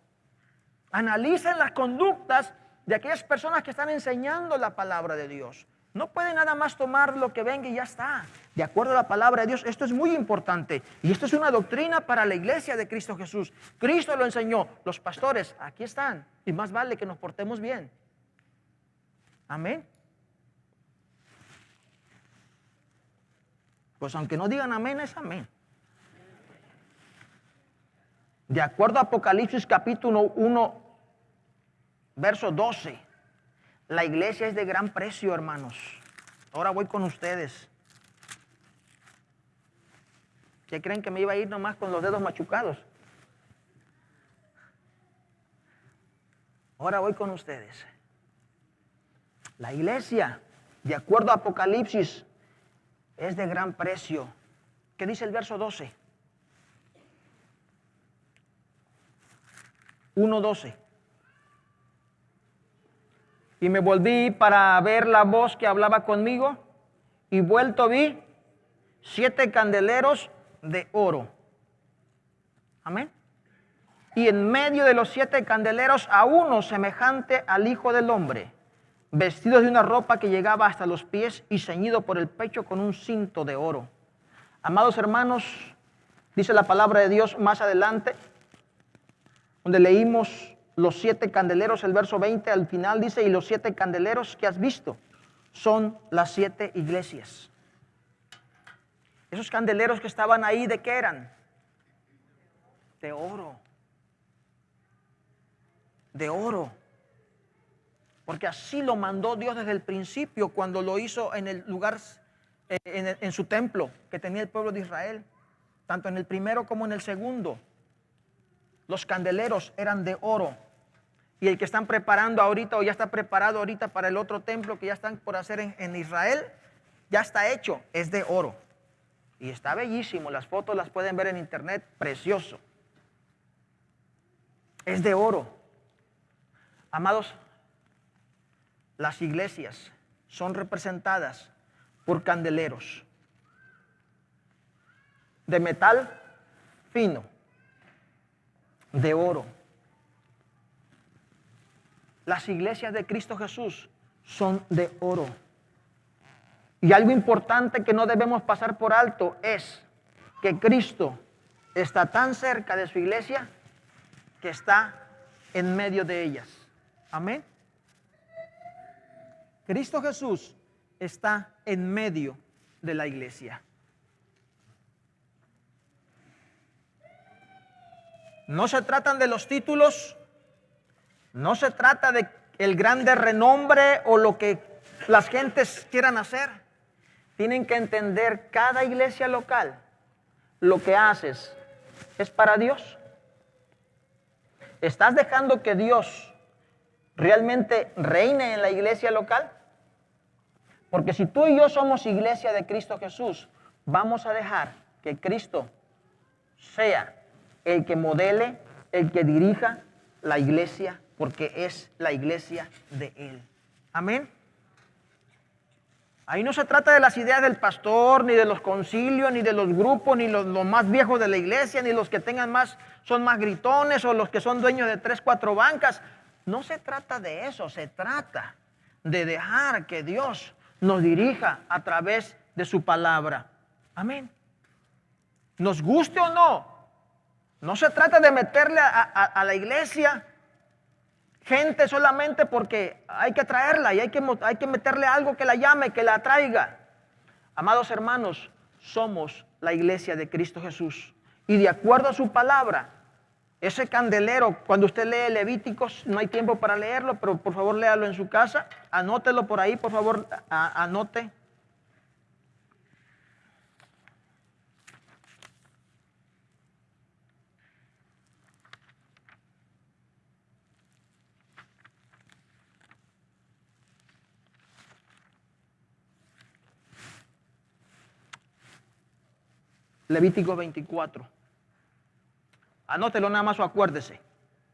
Analicen las conductas de aquellas personas que están enseñando la palabra de Dios. No pueden nada más tomar lo que venga y ya está. De acuerdo a la palabra de Dios, esto es muy importante. Y esto es una doctrina para la iglesia de Cristo Jesús. Cristo lo enseñó. Los pastores, aquí están. Y más vale que nos portemos bien. Amén. Pues aunque no digan amén, es amén. De acuerdo a Apocalipsis capítulo 1, verso 12. La iglesia es de gran precio, hermanos. Ahora voy con ustedes. ¿Qué creen que me iba a ir nomás con los dedos machucados? Ahora voy con ustedes. La iglesia, de acuerdo a Apocalipsis, es de gran precio. ¿Qué dice el verso 12? 1:12. Y me volví para ver la voz que hablaba conmigo, y vuelto vi 7 candeleros de oro. Amén. Y en medio de los 7 candeleros a uno semejante al Hijo del Hombre, vestido de una ropa que llegaba hasta los pies y ceñido por el pecho con un cinto de oro. Amados hermanos, dice la palabra de Dios más adelante, donde leímos los 7 candeleros, el verso 20 al final dice, y los 7 candeleros que has visto son las 7 iglesias. Esos candeleros que estaban ahí, ¿de qué eran? De oro. De oro. Porque así lo mandó Dios desde el principio cuando lo hizo en el lugar, en su templo que tenía el pueblo de Israel. Tanto en el primero como en el segundo. Los candeleros eran de oro. Y el que están preparando ahorita o ya está preparado ahorita para el otro templo que ya están por hacer en Israel, ya está hecho, es de oro. Y está bellísimo, las fotos las pueden ver en internet, precioso. Es de oro. Amados, las iglesias son representadas por candeleros de metal fino, de oro. Las iglesias de Cristo Jesús son de oro. Y algo importante que no debemos pasar por alto es que Cristo está tan cerca de su iglesia que está en medio de ellas. Amén. Cristo Jesús está en medio de la iglesia. No se tratan de los títulos, no se trata de el grande renombre o lo que las gentes quieran hacer. Tienen que entender cada iglesia local, lo que haces es para Dios. ¿Estás dejando que Dios realmente reine en la iglesia local? Porque si tú y yo somos iglesia de Cristo Jesús, vamos a dejar que Cristo sea el que modele, el que dirija la iglesia, porque es la iglesia de Él. Amén. Ahí no se trata de las ideas del pastor, ni de los concilios, ni de los grupos, ni los más viejos de la iglesia, ni los que tengan más, son más gritones, o los que son dueños de 3, 4 bancas. No se trata de eso, se trata de dejar que Dios nos dirija a través de su palabra. Amén. Nos guste o no, no se trata de meterle a la iglesia gente solamente porque hay que traerla y hay que meterle algo que la llame, que la atraiga. Amados hermanos, somos la iglesia de Cristo Jesús. Y de acuerdo a su palabra, ese candelero, cuando usted lee Levíticos, no hay tiempo para leerlo, pero por favor léalo en su casa, anótelo por ahí, por favor, anote. Levítico 24. Anótelo nada más o acuérdese,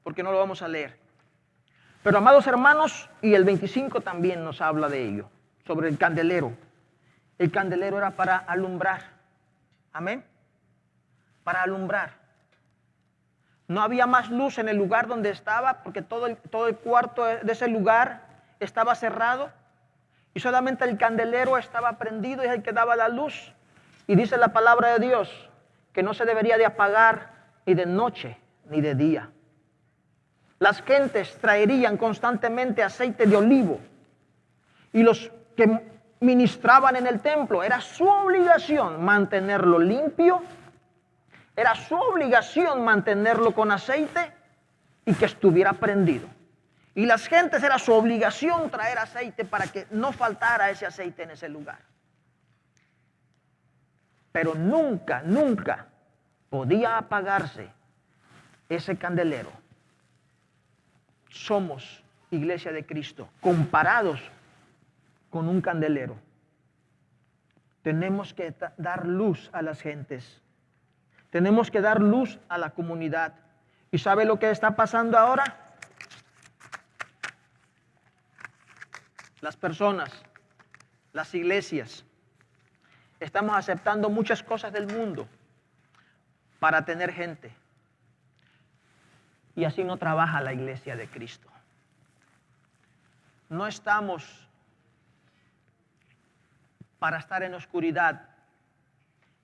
porque no lo vamos a leer. Pero amados hermanos, y el 25 también nos habla de ello, sobre el candelero. El candelero era para alumbrar. Amén. Para alumbrar. No había más luz en el lugar donde estaba, porque todo el cuarto de ese lugar estaba cerrado. Y solamente el candelero estaba prendido y es el que daba la luz. Y dice la palabra de Dios que no se debería de apagar ni de noche ni de día. Las gentes traerían constantemente aceite de olivo. Y los que ministraban en el templo, era su obligación mantenerlo limpio. Era su obligación mantenerlo con aceite y que estuviera prendido. Y las gentes era su obligación traer aceite para que no faltara ese aceite en ese lugar. Pero nunca, nunca podía apagarse ese candelero. Somos Iglesia de Cristo, comparados con un candelero. Tenemos que dar luz a las gentes. Tenemos que dar luz a la comunidad. ¿Y sabe lo que está pasando ahora? Las personas, las iglesias, estamos aceptando muchas cosas del mundo para tener gente. Y así no trabaja la Iglesia de Cristo. No estamos para estar en oscuridad,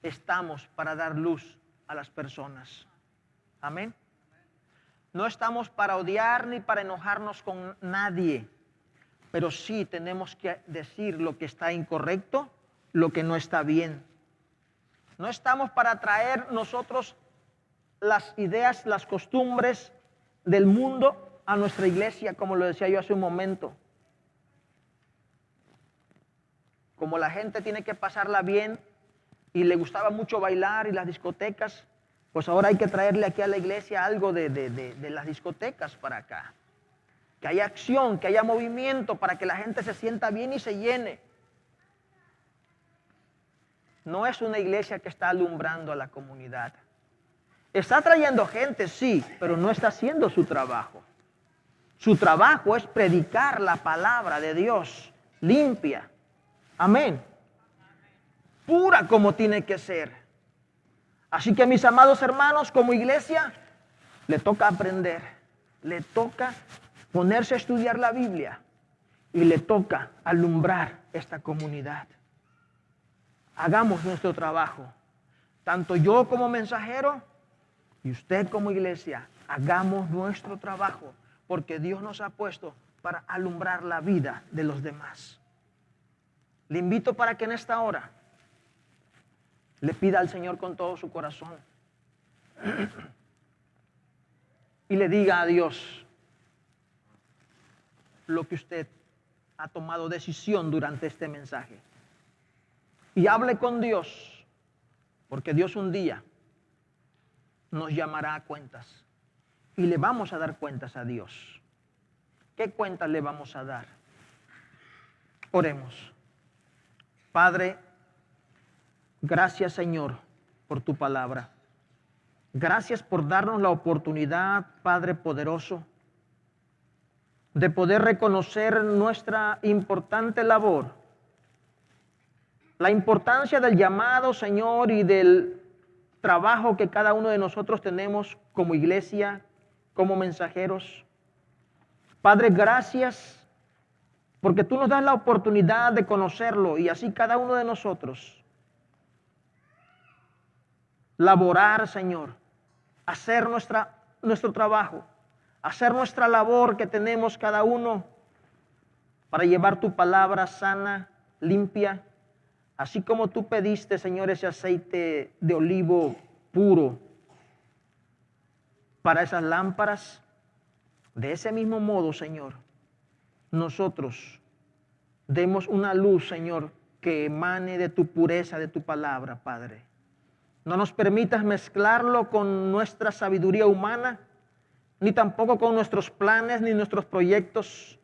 estamos para dar luz a las personas. Amén. No estamos para odiar ni para enojarnos con nadie, pero sí tenemos que decir lo que está incorrecto, lo que no está bien. No estamos para traer nosotros las ideas, las costumbres del mundo a nuestra iglesia, como lo decía yo hace un momento. Como la gente tiene que pasarla bien y le gustaba mucho bailar y las discotecas, pues ahora hay que traerle aquí a la iglesia algo de las discotecas para acá. Que haya acción, que haya movimiento para que la gente se sienta bien y se llene. No es una iglesia que está alumbrando a la comunidad. Está trayendo gente, sí, pero no está haciendo su trabajo. Su trabajo es predicar la palabra de Dios, limpia. Amén. Pura como tiene que ser. Así que mis amados hermanos, como iglesia, le toca aprender, le toca ponerse a estudiar la Biblia y le toca alumbrar esta comunidad. Hagamos nuestro trabajo, tanto yo como mensajero y usted como iglesia, hagamos nuestro trabajo, porque Dios nos ha puesto para alumbrar la vida de los demás. Le invito para que en esta hora le pida al Señor con todo su corazón y le diga a Dios lo que usted ha tomado decisión durante este mensaje. Y hable con Dios, porque Dios un día nos llamará a cuentas y le vamos a dar cuentas a Dios. ¿Qué cuentas le vamos a dar? Oremos. Padre, gracias Señor por tu palabra. Gracias por darnos la oportunidad, Padre poderoso, de poder reconocer nuestra importante labor. La importancia del llamado, Señor, y del trabajo que cada uno de nosotros tenemos como iglesia, como mensajeros. Padre, gracias porque tú nos das la oportunidad de conocerlo y así cada uno de nosotros laborar, Señor, hacer nuestro trabajo, hacer nuestra labor que tenemos cada uno para llevar tu palabra sana, limpia, así como tú pediste, Señor, ese aceite de olivo puro para esas lámparas. De ese mismo modo, Señor, nosotros demos una luz, Señor, que emane de tu pureza, de tu palabra, Padre. No nos permitas mezclarlo con nuestra sabiduría humana, ni tampoco con nuestros planes, ni nuestros proyectos.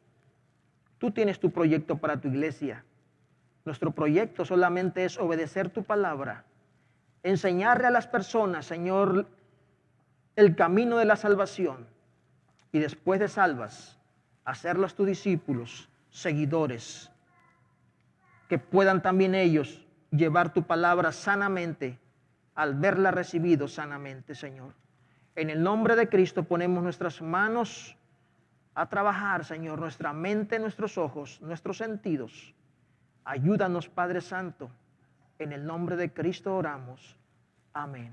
Tú tienes tu proyecto para tu iglesia. Nuestro proyecto solamente es obedecer tu palabra enseñarle a las personas, Señor, el camino de la salvación. Y después de salvas, hacerlos tus discípulos, seguidores, que puedan también ellos llevar tu palabra sanamente al verla recibido sanamente, Señor. En el nombre de Cristo ponemos nuestras manos a trabajar, Señor, nuestra mente, nuestros ojos, nuestros sentidos. Ayúdanos, Padre Santo. En el nombre de Cristo oramos. Amén.